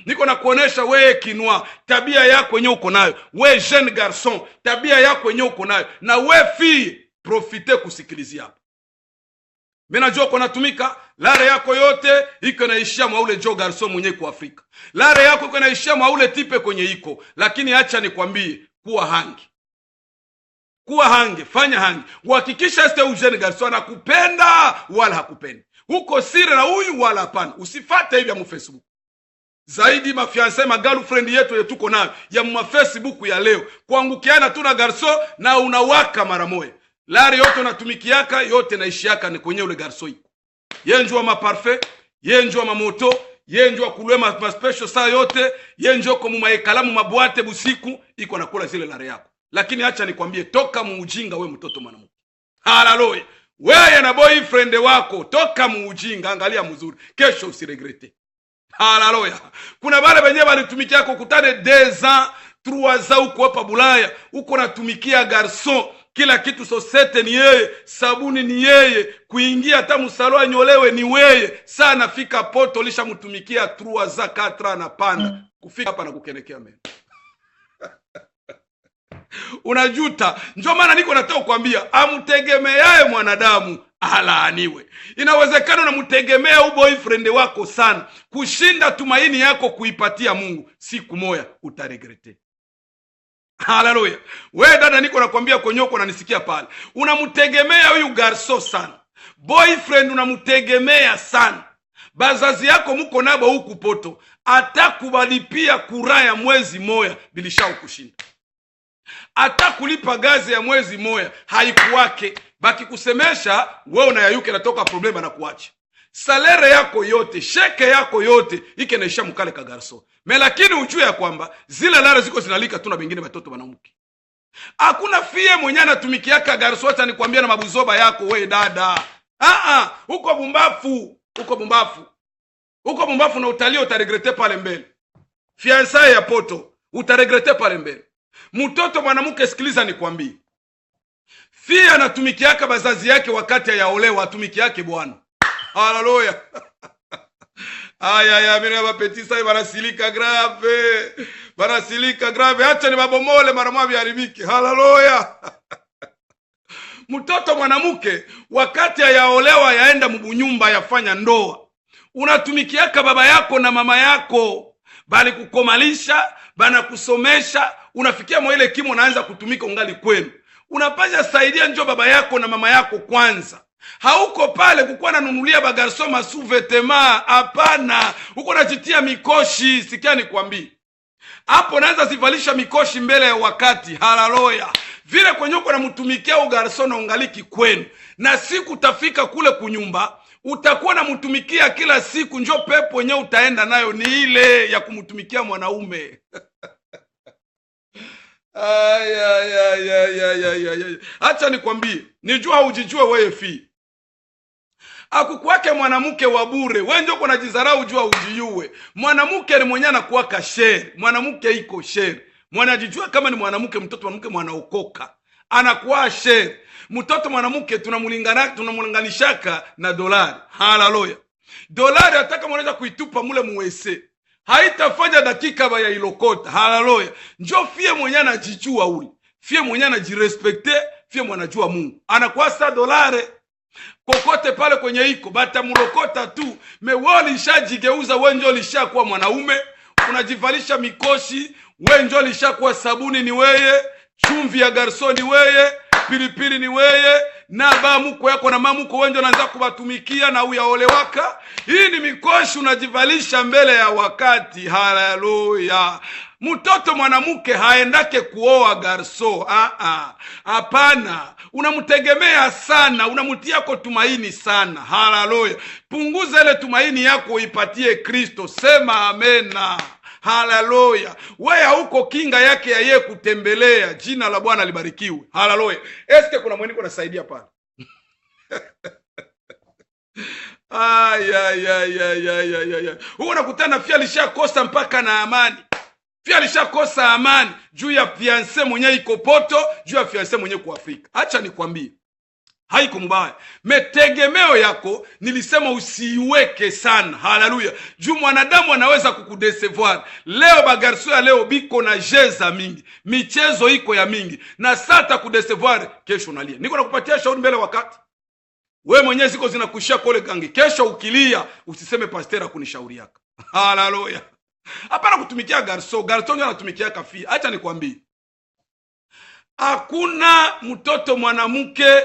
Niko na kuonesha wewe Kinua, tabia yako yenyewe uko nayo. Wewe jeune garçon, tabia yako yenyewe uko nayo. Na wewe fille, profite kusikilizia hapa. Mimi najua kwa natumika, lare yako yote iko naishia mwa ule jo garçon mwenye kwa Afrika. Lare yako iko naishia mwa ule tipe kwenye iko, lakini acha nikwambie, kuwa hangi. Kuwa hangi, fanya hangi. Uhakikisha este jeune garçon anakupenda wala hakupendi. Huko siri na huyu wala hapana. Usifate hivi ya mu Facebook. Zaidi mafiancé ma girlfriend yetu tuko nayo ya mu Facebook ya leo. Kuangukiana tu na garso na unawaka mara moja. Lari yote unatumikiaka yote naishiaka ni kwenye ule garso iko. Yenjua ma parfait, yenjua ma moto, yenjua kulwe ma special saa yote, yenjua kwa mu maekalamu mabwate busiku iko nakula zile lari yako. Lakini acha nikwambie, toka muujinga we mtoto mwanamke. Haleluya. Wewe na boyfriend wako toka muujinga, angalia mzuri, kesho usiregrete. Haleluya. Kuna wale wenyewe walitumikia kukutane 2 ans 3 ans uko hapa Bulaya, uko natumikia garçon, kila kitu sosete ni yeye, sabuni ni yeye, kuingia hata msalo anyolewe ni wewe. Sana fika poto lisha mtumikia 3 ans 4 ans na panda, kufika hapa na kukenekea meno. Unajuta. Njoo maana niko nataka kukwambia, amtegemeaye mwanadamu alaaniwe. Inawezekana unamtegemea u boyfriend wako sana kushinda tumaini yako kuipatia Mungu, siku moja utaregrete. Haleluya. Wewe dada niko nakwambia konyoko unanisikia pale, unamtegemea huyu garso sana, boyfriend unamtegemea sana, bazazi yako muko nabo huku poto, atakubalipia kuraya mwezi moya bilishao kushinda. Ata kulipa gazi ya mwezi moya haikuwake, baki kusemesha wewe unayayuke natoka problema na kuacha. Salere yako yote, sheke yako yote ike naisha mkale ka garso. Lakini ujue ya kwamba zile lare ziko zinalika tu na bengine batoto wanamke. Hakuna fie mwenye anatumikiaka garso, acha nikwambia na mabuzoba yako we dada. Uko bumbafu, Uko bumbafu na utalio utaregrete pale mbele. Fiançaye ya poto utaregrete pale mbele. Mtoto mwanamke sikiliza nikwambie. Fia anatumikiaka bazazi yake wakati ayaolewa, atumikiake bwana. Haleluya. Aya mimi na petit sai banasilika grave. Acha ni babomole mara mwa biharibike. Haleluya. Mtoto mwanamke wakati ayaolewa yaenda mbunyumba yafanya ndoa, unatumikiaka baba yako na mama yako, bali kukomalisha, bana kusomesha, unafikia mwa ile kimo unaanza kutumika ungali kwenu. Unapasha saidia njoo baba yako na mama yako kwanza. Hauko pale kukuwa nanunulia bagarso masuvetema, hapana. Uko najitia mikoshi, sikia nikwambie. Hapo naanza zivalisha mikoshi mbele ya wakati. Haleluya. Vile kwenye uko na mtumikia ugarso na ungaliki kwenu, na siku utafika kule kunyumba, utakuwa na mtumikia kila siku, njoo pepo wenyewe utaenda nayo ni ile ya kumtumikia mwanaume. Acha nikwambie, nijua hujijue wewe fi. Akukwake mwanamke wa bure, wewe ndio kuna jizarau, jua ujiyue. Mwanamke ni mwenye anakuwa share, mwanamke iko share. Mwanajijua kama ni mwanamke, mtoto mwanamke mwanaokoka anakuwa share. Mtoto mwanamke tunamulinganishaka na dolari. Haleluya. Dolari ataka mwanaweza kuitupa mule muwese, haitafanya dakika ba ya ilokota. Haleluya. Njoo fie mwenye anajijua uli, fie mwenye anajirespekte, fie mwanajua Mungu, anakuwa sa dolari kokote pale kwenye iko bata mulokota tu. Mewali ishajigeuza, wenjo lishakuwa mwanaume, unajivalisha mikoshi, wenjo lishakuwa sabuni ni weye, chumvi ya garsoni weye, pilipili ni weye, na bamuko yako na mamuko wenjo naanza kubatumikia na uyaolewaka. Hii ni mikoshi unajivalisha mbele ya wakati. Haleluya. Mtoto mwanamke haendake kuoa garso. Hapana. Unamtegemea sana, unamutiako tumaini sana. Haleluya. Punguza ile tumaini yako uipatie Kristo. Sema amena. Haleluya. Wewe hauko kinga yake ya yeye kutembelea. Jina la Bwana libarikiwe. Haleluya. Eske kuna mweniko nasaidia pale? Huko nakutana fia lishakosa mpaka na amani. Fia lishakosa amani juu ya fiancé mwenye iko poto, juu ya fiancé mwenye ku Afrika. Acha nikwambie, haiko mbaya. Metegemeo yako nilisema usiiweke sana. Haleluya. Juu mwanadamu anaweza kukudesevoir. Leo bagarso ya leo biko na jeza mingi, michezo iko ya mingi, na sata kudesevoir, kesho unalia. Niko nakupatia shauri mbele wakati. Wewe mwenyewe ziko zinakushia kole gangi. Kesho ukilia usiseme pastera kunishauri yako. Haleluya. Hapana kutumikia garso. Garso ndio anatumikia kafi. Acha nikwambie, hakuna mtoto mwanamke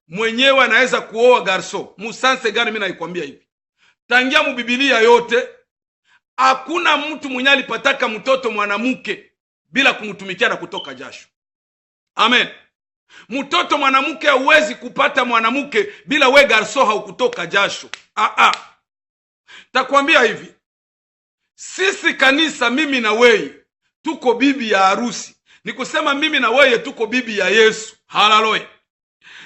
mwenyewe anaweza kuoa garso. Musanse gani mimi naikwambia hivi? Tangia mu Biblia yote hakuna mtu mwenye alipataka mtoto mwanamke bila kumtumikia na kutoka jasho. Amen. Mtoto mwanamke hauwezi kupata mwanamke bila we garso haukutoka jasho. Takwambia hivi, sisi kanisa, mimi na wewe tuko bibi ya harusi. Ni kusema mimi na wewe tuko bibi ya Yesu. Haleluya.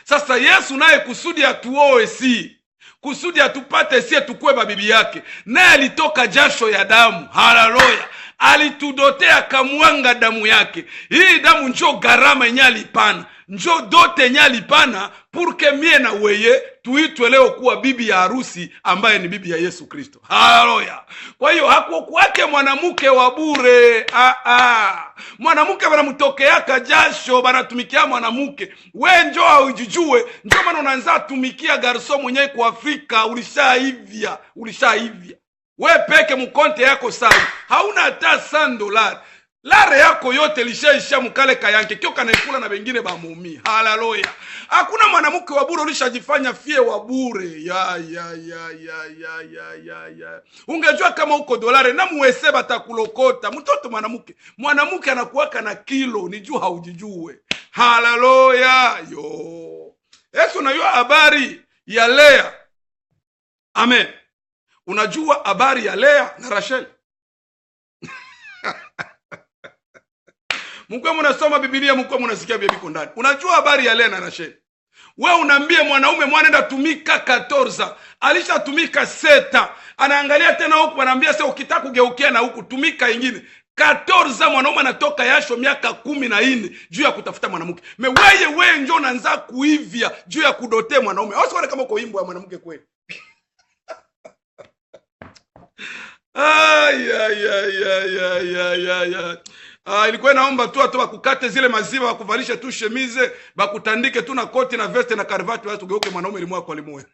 Sasa Yesu naye kusudi atuoe, si kusudi atupate sie tukue babibi yake, naye alitoka jasho ya damu. Haleluya. Alitudotea kamwanga damu yake. Hii damu njo gharama yenye alipana, njo dote yenye alipana purke mie na weye tuitwe leo kuwa bibi ya harusi ambaye ni bibi ya Yesu Kristo. Haleluya. Kwa hiyo hakukwake mwanamke wa bure. Mwanamke banamtokeaka jasho, banatumikia mwanamke. We njo haujijue, njo maana unaanza tumikia garso mwenye kwa Afrika. Ulishaivya. We peke mkonte yako sawa, hauna hata $100. Lare yako yote lishaisha mkale kayanke, kio kanaikula na wengine bamuumia. Haleluya. Hakuna mwanamke wa bure, ulishajifanya fie wa bure. Ungejua kama uko dolare na muwese batakulokota. Mtoto mwanamke anakuwaka na kilo, ni juu haujijue. Haleluya. Yesu unajua habari ya Lea. Amen. Unajua habari ya Lea na Rachel? Mkwe mnasoma Biblia, mkwe mnasikia bibi ndani. Unajua habari ya Lea na Rachel? Wewe unaambia mwanaume mwanenda tumika 14, alishatumika 7. Anaangalia tena huku anaambia sasa ukitaka kugeukia na huku tumika ingine. 14 mwanaume anatoka yasho miaka 14 juu ya kutafuta mwanamke. Wewe njoo unaanza kuivia juu ya kudotea mwanaume. Usione kama uko imbo ya mwanamke kweli. Ilikuwa naomba tu atoa kukate zile maziwa, wakuvalisha tu shemize, bakutandike tu na koti na veste na karvati, watu geuke mwanaume limwa kwa limwe.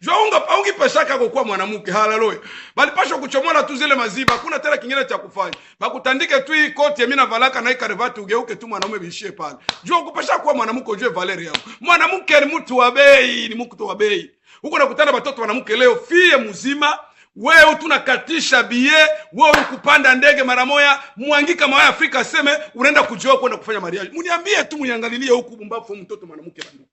Jua ungi peshaka kwa mwanamke. Haleluya. Bali pasho kuchomola tu zile maziwa, hakuna tena kingine cha kufanya. Bakutandike tu hii koti ya mina valaka na hii karvati, ugeuke tu mwanaume bishie pale. Jua ukupesha kwa mwanamke ujue valeri yao. Mwanamke ni mtu wa bei, ni mtu wa bei. Huko nakutana watoto wanamke leo fie mzima, wewe tunakatisha bie, wewe kupanda ndege mara moja, muangika mwa Afrika aseme unaenda kujioa kwenda kufanya mariage. Muniambie tu muiangalilie huku bumbafu mtoto mwanamke bandu.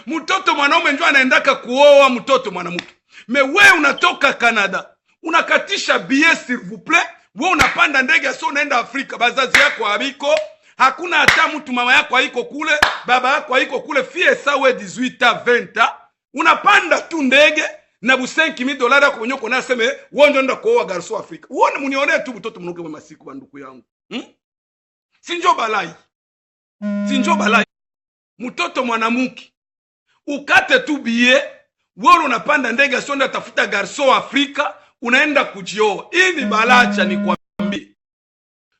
Mtoto mwanaume njoo anaendaka kuoa mtoto mwanamke. Me we unatoka Canada, unakatisha billet s'il vous plaît, we unapanda ndege sio unaenda Afrika, bazazi yako habiko, hakuna hata mtu, mama yako haiko kule, baba yako haiko kule, fie sawe 18 20, unapanda tu ndege na bu $5,000 yako mwenye uko na sema wewe ndio nenda kuoa garso Afrika. Uone munionee tu mtoto mnuke mwa masiku banduku yangu. Sinjo balai. Sinjo balai. Mtoto mwanamuke ukate tu billet, wewe unapanda ndege sio nenda tafuta garso Afrika, unaenda kujioa. Hii ni balacha ni kwambie.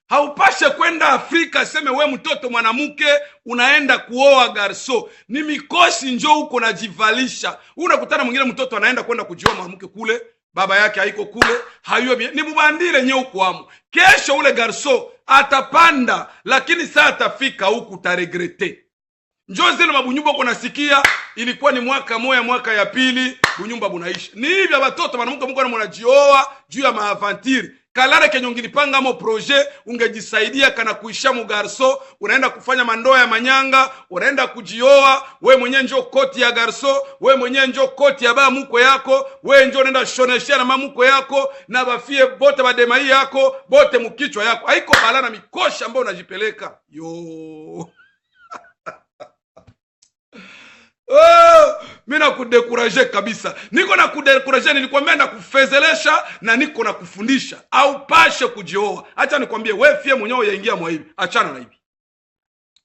Haupashe kwenda Afrika seme we mtoto mwanamuke unaenda kuoa garso. Ni mikosi njo uko najivalisha. Unakutana mwingine mtoto anaenda kwenda kujioa mwanamuke kule, baba yake haiko kule, hayuo ni mubandile nye uko amu. Kesho ule garso atapanda, lakini saa atafika huku taregrete. Njo zile mabunyumba uko nasikia, ilikuwa ni mwaka moya, mwaka ya pili, bunyumba bunaisha. Ni hivyo watoto mwanamuke mko na mwanajioa juu ya maavantiri. Kalare kenye ungilipanga mo projet, ungejisaidia kana kuisha mu garso, unaenda kufanya mandoa ya manyanga, unaenda kujioa, we mwenye njo koti ya garso, we mwenye njo koti ya ba muko yako, we njo unaenda shoneshia na mamuko yako, na bafie bote bademai yako, bote mukichwa yako. Haiko balana mikosha ambao unajipeleka. Yo. Mina kudekuraje kabisa. Niko na kudekuraje, nilikwambia na kufezelesha na niko na kufundisha. Au pashe kujioa. Acha nikwambie, wewe fie mwenyewe yaingia mwa hivi. Achana na hivi.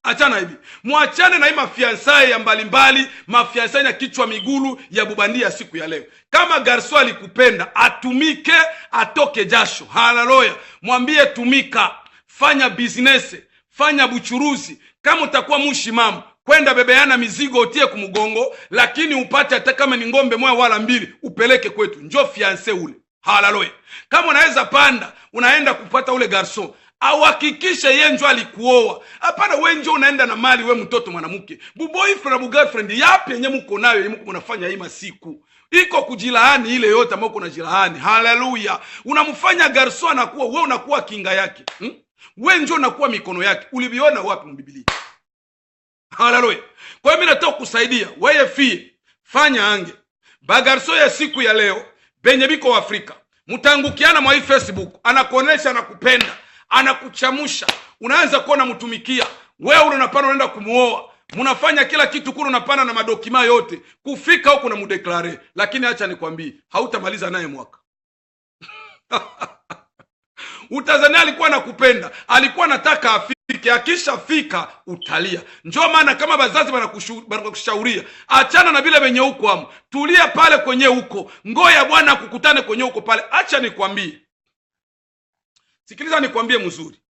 Achana hivi. Muachane na hii mafiansai ya mbalimbali, mafiansai ya kichwa migulu ya bubandia siku ya leo. Kama garso alikupenda, atumike, atoke jasho. Haleluya. Mwambie tumika, fanya business, fanya buchuruzi. Kama utakuwa mushimamu, kwenda bebeana mizigo utie kumugongo, lakini upate hata kama ni ngombe moja wala mbili, upeleke kwetu. Njo fiancé ule. Haleluya. Kama unaweza panda, unaenda kupata ule garso, au hakikisha yeye njo alikuoa. Hapana wewe njo unaenda na mali, we mtoto mwanamuke. Bu boyfriend bu girlfriend yapi yenye mko nayo, yenye mko mnafanya hii masiku. Iko kujilaani ile yote ambayo kuna jilaani. Haleluya. Unamfanya garso anakuwa, wewe unakuwa kinga yake. Wewe njo unakuwa mikono yake. Uliviona wapi mbiblia? Haleluya. Kwa hiyo mimi nataka kusaidia wewe fie, fanya ange bagarso ya siku ya leo benye biko Afrika. Mtangukiana mwa Facebook, anakuonesha anakupenda, anakuchamusha, unaanza kuona mtumikia. Wewe unapana unaenda kumuoa, mnafanya kila kitu kule, unapana na madokima yote, kufika huko na mudeklare, lakini acha nikwambie, hautamaliza naye mwaka. Utazania alikuwa anakupenda, alikuwa anataka afike, akisha fika utalia. Njoo maana kama bazazi wanakushauria, achana na vile wenye huko amu. Tulia pale kwenye huko. Ngoja Bwana kukutane kwenye huko pale. Acha nikwambie. Sikiliza nikwambie mzuri.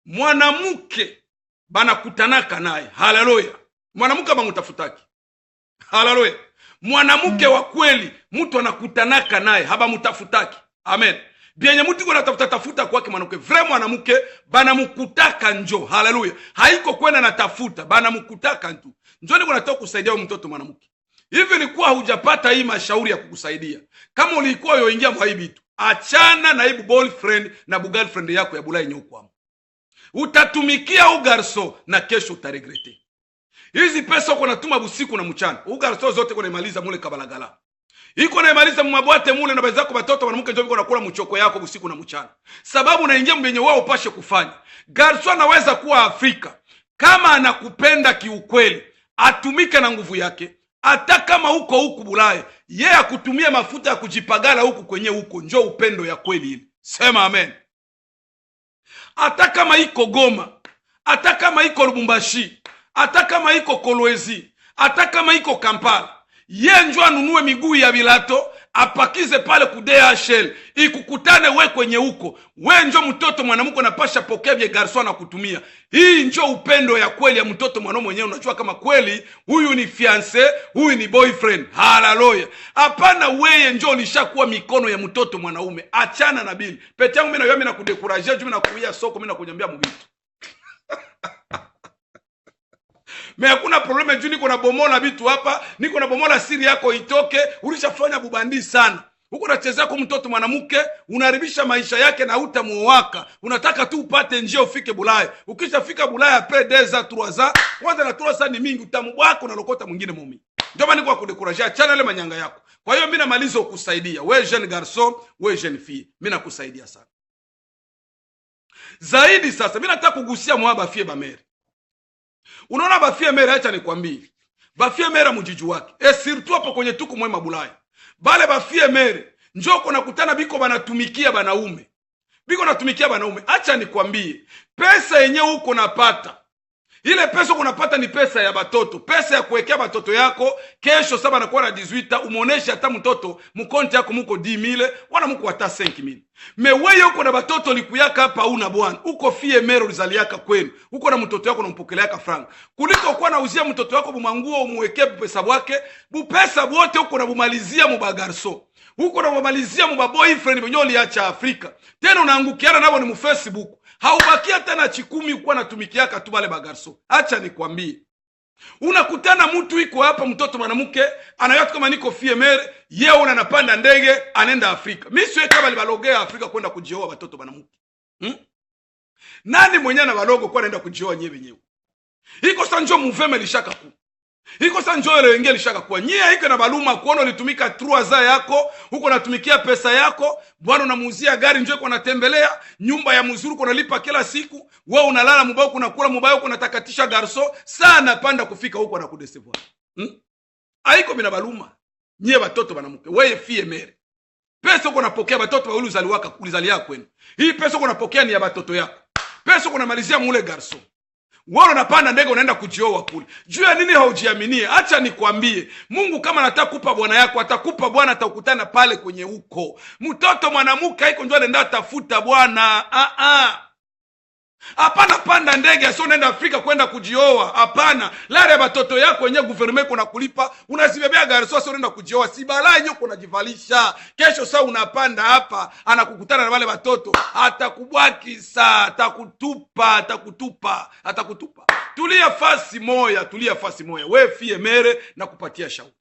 Mwanamke banakutanaka naye. Haleluya. Mwanamke bamutafutaki. Haleluya. Mwanamke wa kweli mtu anakutanaka naye, haba mutafutaki. Amen. Bienye mtu kuna tafuta kwake mwanamke. Vraiment mwanamke banamukutaka njo. Haleluya. Haiko kwenda na tafuta, banamukutaka tu. Njoo niko nataka kusaidia huyo mtoto mwanamke. Hivi ilikuwa hujapata hii mashauri ya kukusaidia. Kama ulikuwa yoingia mwa hivi tu, achana na hibu boyfriend na bu girlfriend yako ya bulai nyoko. Utatumikia ugarso na kesho utaregrete. Hizi pesa uko natuma busiku na mchana. Ugarso zote uko naimaliza mule kabalagala. Iko naimaliza mwabwate mule na bazako batoto wanamuke njo biko nakula mchoko yako usiku na mchana. Sababu unaingia mbenye wao upashe kufanya. Garso anaweza kuwa Afrika. Kama anakupenda kiukweli, atumike na nguvu yake. Hata kama huko Bulaya, yeye akutumia mafuta ya kujipagala huku kwenye huko, njo upendo ya kweli ile. Sema amen. Hata kama iko Goma, hata kama iko Lubumbashi, hata kama iko Kolwezi, hata kama iko Kampala, ye njo anunue miguu ya bilato, apakize pale ku DHL, ikukutane we kwenye huko. We njo mtoto mwanamuko napasha pokea vye garso na kutumia. Hii njo upendo ya kweli ya mtoto mwanaume mwenyewe. Unajua kama kweli huyu ni fiancé, huyu ni boyfriend. Haleluya. Hapana wewe njo ulishakuwa mikono ya mtoto mwanaume. Achana na bili. Pete yangu mimi na kudekuraje, mimi na kuia soko, mimi na kunyambia mbitu. Me hakuna probleme juu niko na bomola vitu hapa, niko na bomola siri yako itoke, ulishafanya bubandi sana. Huko unachezea kwa mtoto mwanamke, unaharibisha maisha yake na utamuoaka. Unataka tu upate njia ufike Bulaya. Ukishafika Bulaya après 2 ans 3 ans, kwanza na 3 ans ni mingi, utamubwako na lokota mwingine mumi. Ndio maana niko kudekuraje, achana ile manyanga yako. Kwa hiyo mimi namaliza kukusaidia wewe jeune garçon, wewe jeune fille, mimi nakusaidia sana zaidi. Sasa mimi nataka kugusia mwaba fie ba mere. Unaona ba fie mere, acha nikwambie, ba fie mere mjiju wake surtout hapo kwenye tuku mwema Bulaya, bale ba fie mere njoko nakutana biko banatumikia banaume, biko natumikia banaume. Acha nikwambie, pesa yenye uko napata, ile pesa uko napata ni pesa ya batoto, pesa ya kuwekea batoto yako. Kesho saba nakuwa na 18 umuonesha hata mtoto mkonti yako muko 10,000 wala muko hata 5,000. Mewewe uko na batoto likuyaka hapa una bwana, uko fie mero lizaliaka kwenu, uko na mtoto yako unampokeleaka franga, kuliko kuwa nauzia mtoto wako bumanguo umuwekee pesa bwake, bupesa bwote uko na bumalizia mubagarso, uko na bumalizia mubaboyfriend benyo liacha Afrika. Tena unaangukiana nabo ni mu Facebook, haubakia tena chikumi kuwa natumikiaka tu bale bagarso. Acha nikwambie, unakutana mtu iko hapa mtoto mwanamke anayatu kama niko fie mere, yeye unanapanda ndege anenda Afrika. Mimi siwe kama libalogea Afrika kwenda kujioa watoto mwanamke. Nani mwenye na balogo kwa naenda kujioa nyewe nyewe? Iko sanjo muveme lishaka ku. Iko sanjo ile wengine lishaka kwa. Nyie iko na baluma kuona ulitumika truaza yako, huko natumikia pesa yako, bwana unamuuzia gari njoo kwa natembelea, nyumba ya mzuri uko nalipa kila siku, wewe unalala mubao kuna kula mubao kuna takatisha garso, sana panda kufika huko na kudecevoir. Haiko mina baluma. Nyie watoto banamuke, wewe fie mere. Pesa uko napokea watoto wawili uzaliwaka kulizalia kwenu. Hii pesa uko napokea ni ya watoto yako. Pesa uko namalizia mule garso. Wewe unapanda ndege unaenda kujioa kule. Juu ya nini haujiaminie? Acha nikwambie, Mungu kama anataka kukupa bwana yako, atakupa bwana, atakutana pale kwenye huko. Mtoto mwanamke haiko ndio anaenda tafuta bwana. Hapana panda ndege asio nenda Afrika kwenda kujioa. Hapana. Lare ya batoto yako wenyewe gouvernement kuna kulipa, unazibebea gari asio nenda kujioa. Si balaa yenyewe kunajivalisha. Kesho saa unapanda hapa, anakukutana na wale batoto, atakubwaki saa, atakutupa. Tulia fasi moya. Wewe fie mere na kupatia shauri.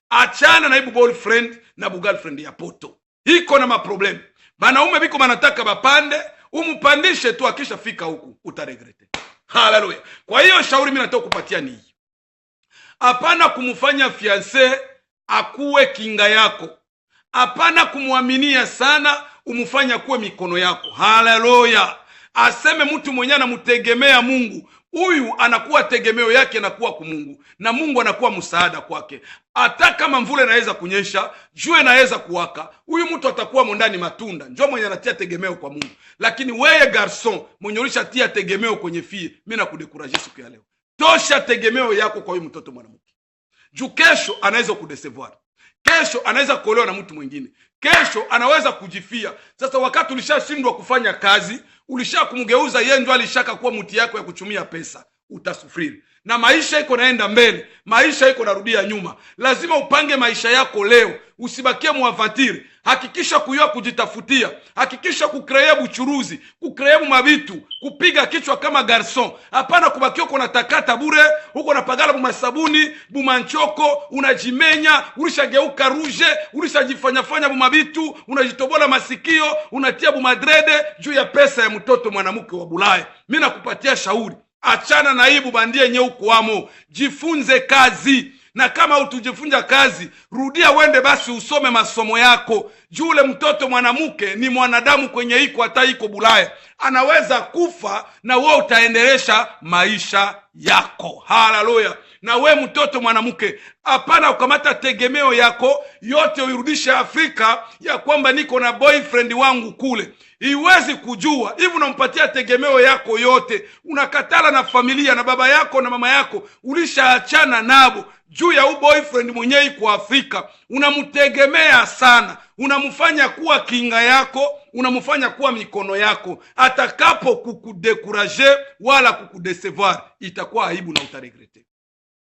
Achana na ibu boyfriend na bu girlfriend ya poto. Hiko na maproblemu. Banaume biko manataka bapande, umupandishe tu, akisha fika huku utaregrete. Haleluya. Kwa hiyo shauri mimi nataka kupatia ni hii. Hapana kumufanya fiancé akuwe kinga yako. Hapana kumuaminia sana umufanya kuwe mikono yako. Haleluya. Aseme mtu mwenye anamutegemea Mungu, huyu anakuwa tegemeo yake anakuwa kwa Mungu, na Mungu anakuwa msaada kwake. Hata kama mvule inaweza kunyesha, jua inaweza kuwaka, huyu mtu atakuwa mondani matunda. Njoo mwenye anatia tegemeo kwa Mungu. Lakini wewe garçon mwenye ulishatia tegemeo kwenye fie, mimi nakudekuraje siku ya leo. Tosha tegemeo yako kwa huyu mtoto mwanamke. Juu kesho anaweza kudecevoir. Kesho anaweza kuolewa na mtu mwingine. Kesho anaweza kujifia. Sasa wakati ulishashindwa kufanya kazi, ulishakumgeuza yeye ndio alishaka kuwa mti yako ya kuchumia pesa, utasufiri. Na maisha iko naenda mbele, maisha iko narudia nyuma. Lazima upange maisha yako leo, usibakie muavatiri. Hakikisha kuyua kujitafutia, hakikisha kukreye buchuruzi, kukreye mabitu, kupiga kichwa kama garçon. Hapana kubakia uko natakata bure, uko napagala bumasabuni, bumanchoko, unajimenya, ulishageuka ruje, ulishajifanya bumabitu, unajitobola masikio, unatia bumadrede juu ya pesa ya mtoto mwanamke wa Bulaya. Mimi nakupatia shauri, achana na hii bandie yenyewe uko amo, jifunze kazi. Na kama utujifunja kazi, rudia wende basi usome masomo yako. Jule mtoto mwanamke ni mwanadamu kwenye iko, hata iko Bulaya anaweza kufa na wewe utaendelesha maisha yako. Haleluya. Na we mtoto mwanamke, hapana ukamata tegemeo yako yote uirudishe Afrika ya kwamba niko na boyfriend wangu kule. Iwezi kujua hivi, unampatia tegemeo yako yote, unakatala na familia na baba yako na mama yako, ulishaachana nabo juu ya boyfriend mwenyewe kwa Afrika. Unamtegemea sana, unamfanya kuwa kinga yako, unamfanya kuwa mikono yako. Atakapo kukudekuraje wala kukudecevoir, itakuwa aibu na utaregrete.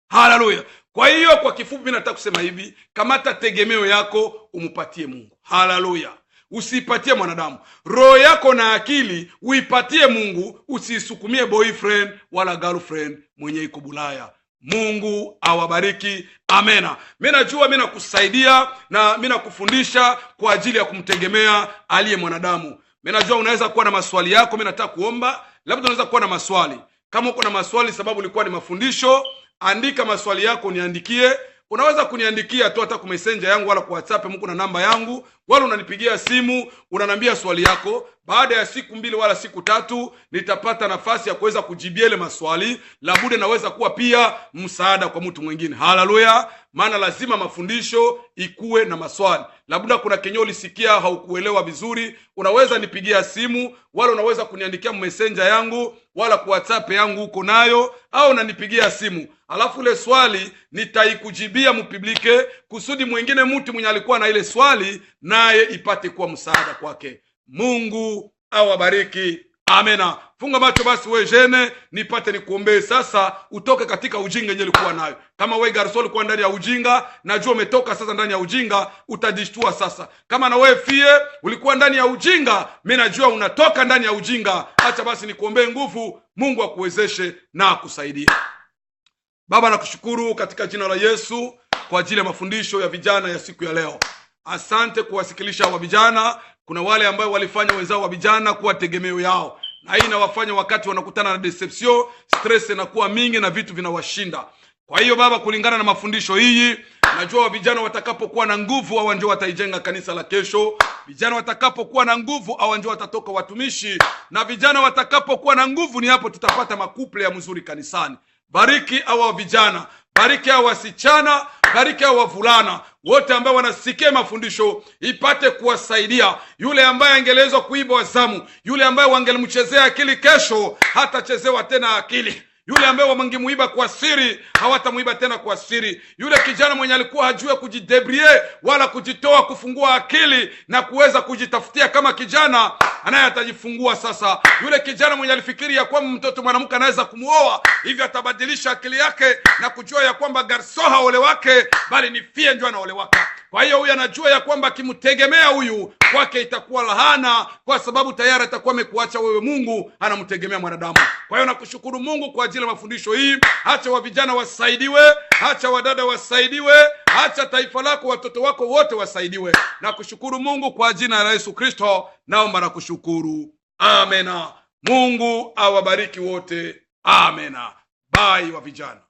Haleluya. Kwa hiyo kwa kifupi mimi nataka kusema hivi, kamata tegemeo yako umupatie Mungu. Haleluya. Usipatie mwanadamu. Roho yako na akili uipatie Mungu, usisukumie boyfriend wala girlfriend mwenye iko Bulaya. Mungu awabariki. Amena. Mimi najua mimi nakusaidia na mimi nakufundisha kwa ajili ya kumtegemea aliye mwanadamu. Mimi najua unaweza kuwa na maswali yako, mimi nataka kuomba. Labda unaweza kuwa na maswali. Kama uko na maswali sababu ilikuwa ni mafundisho, andika maswali yako niandikie. unaweza kuniandikia tu hata kwa messenger yangu wala kwa WhatsApp, mko na namba yangu, wala unanipigia simu unanambia swali yako. Baada ya siku 2 wala siku 3 nitapata nafasi ya kuweza kujibia ile maswali. Labude naweza kuwa pia msaada kwa mtu mwingine. Haleluya! Maana lazima mafundisho ikuwe na maswali. Labuda kuna kenyo ulisikia haukuelewa vizuri, unaweza nipigia simu, wala unaweza kuniandikia messenger yangu wala kwa WhatsApp yangu uko nayo, au unanipigia simu. Alafu ile swali nitaikujibia mupublike, kusudi mwingine mtu mwenye alikuwa na ile swali naye ipate kuwa msaada kwake. Mungu awabariki. Amena. Funga macho basi we jene, nipate nikuombee sasa utoke katika ujinga yenye ulikuwa nayo. Kama we garso ulikuwa ndani ya ujinga, najua umetoka sasa ndani ya ujinga, utajishtua sasa. Kama na we fie ulikuwa ndani ya ujinga, mimi najua unatoka ndani ya ujinga. Acha basi nikuombee nguvu, Mungu akuwezeshe na akusaidie. Baba, nakushukuru katika jina la Yesu kwa ajili ya mafundisho ya vijana ya siku ya leo. Asante kuwasikilisha wa vijana. Kuna wale ambao walifanya wenzao wa vijana kuwa tegemeo yao, na hii inawafanya wakati wanakutana na deception, stress inakuwa mingi na vitu vinawashinda. Kwa hiyo Baba, kulingana na mafundisho hii, najua wa vijana watakapokuwa na nguvu au ndio wataijenga kanisa la kesho. Vijana watakapokuwa na nguvu au ndio watatoka watumishi, na vijana watakapokuwa na nguvu ni hapo tutapata makuple ya mzuri kanisani. Bariki hawa vijana, bariki hawa wasichana, bariki hawa wavulana wote ambao wanasikia mafundisho, ipate kuwasaidia. Yule ambaye angelezwa kuiba wazamu, yule ambaye wangelimchezea akili, kesho hatachezewa tena akili. Yule ambaye wamangimuiba kwa siri, hawatamuiba tena kwa siri. Yule kijana mwenye alikuwa hajue kujidebrie wala kujitoa, kufungua akili na kuweza kujitafutia kama kijana, anaye atajifungua sasa. Yule kijana mwenye alifikiri ya kwamba mtoto mwanamke anaweza kumuoa, hivi atabadilisha akili yake na kujua ya kwamba garso haole wake, bali ni fie ndio anaole wake. Kwa hiyo huyu anajua ya kwamba kimtegemea huyu kwake itakuwa lahana, kwa sababu tayari atakuwa amekuacha wewe. Mungu anamtegemea mwanadamu. Kwa hiyo nakushukuru Mungu kwa ajili ya mafundisho hii. Acha wa vijana wasaidiwe, acha wadada wasaidiwe, acha taifa lako, watoto wako wote wasaidiwe. Nakushukuru Mungu kwa jina la Yesu Kristo, naomba na kushukuru. Amena. Mungu awabariki wote. Amena. Bye wa vijana.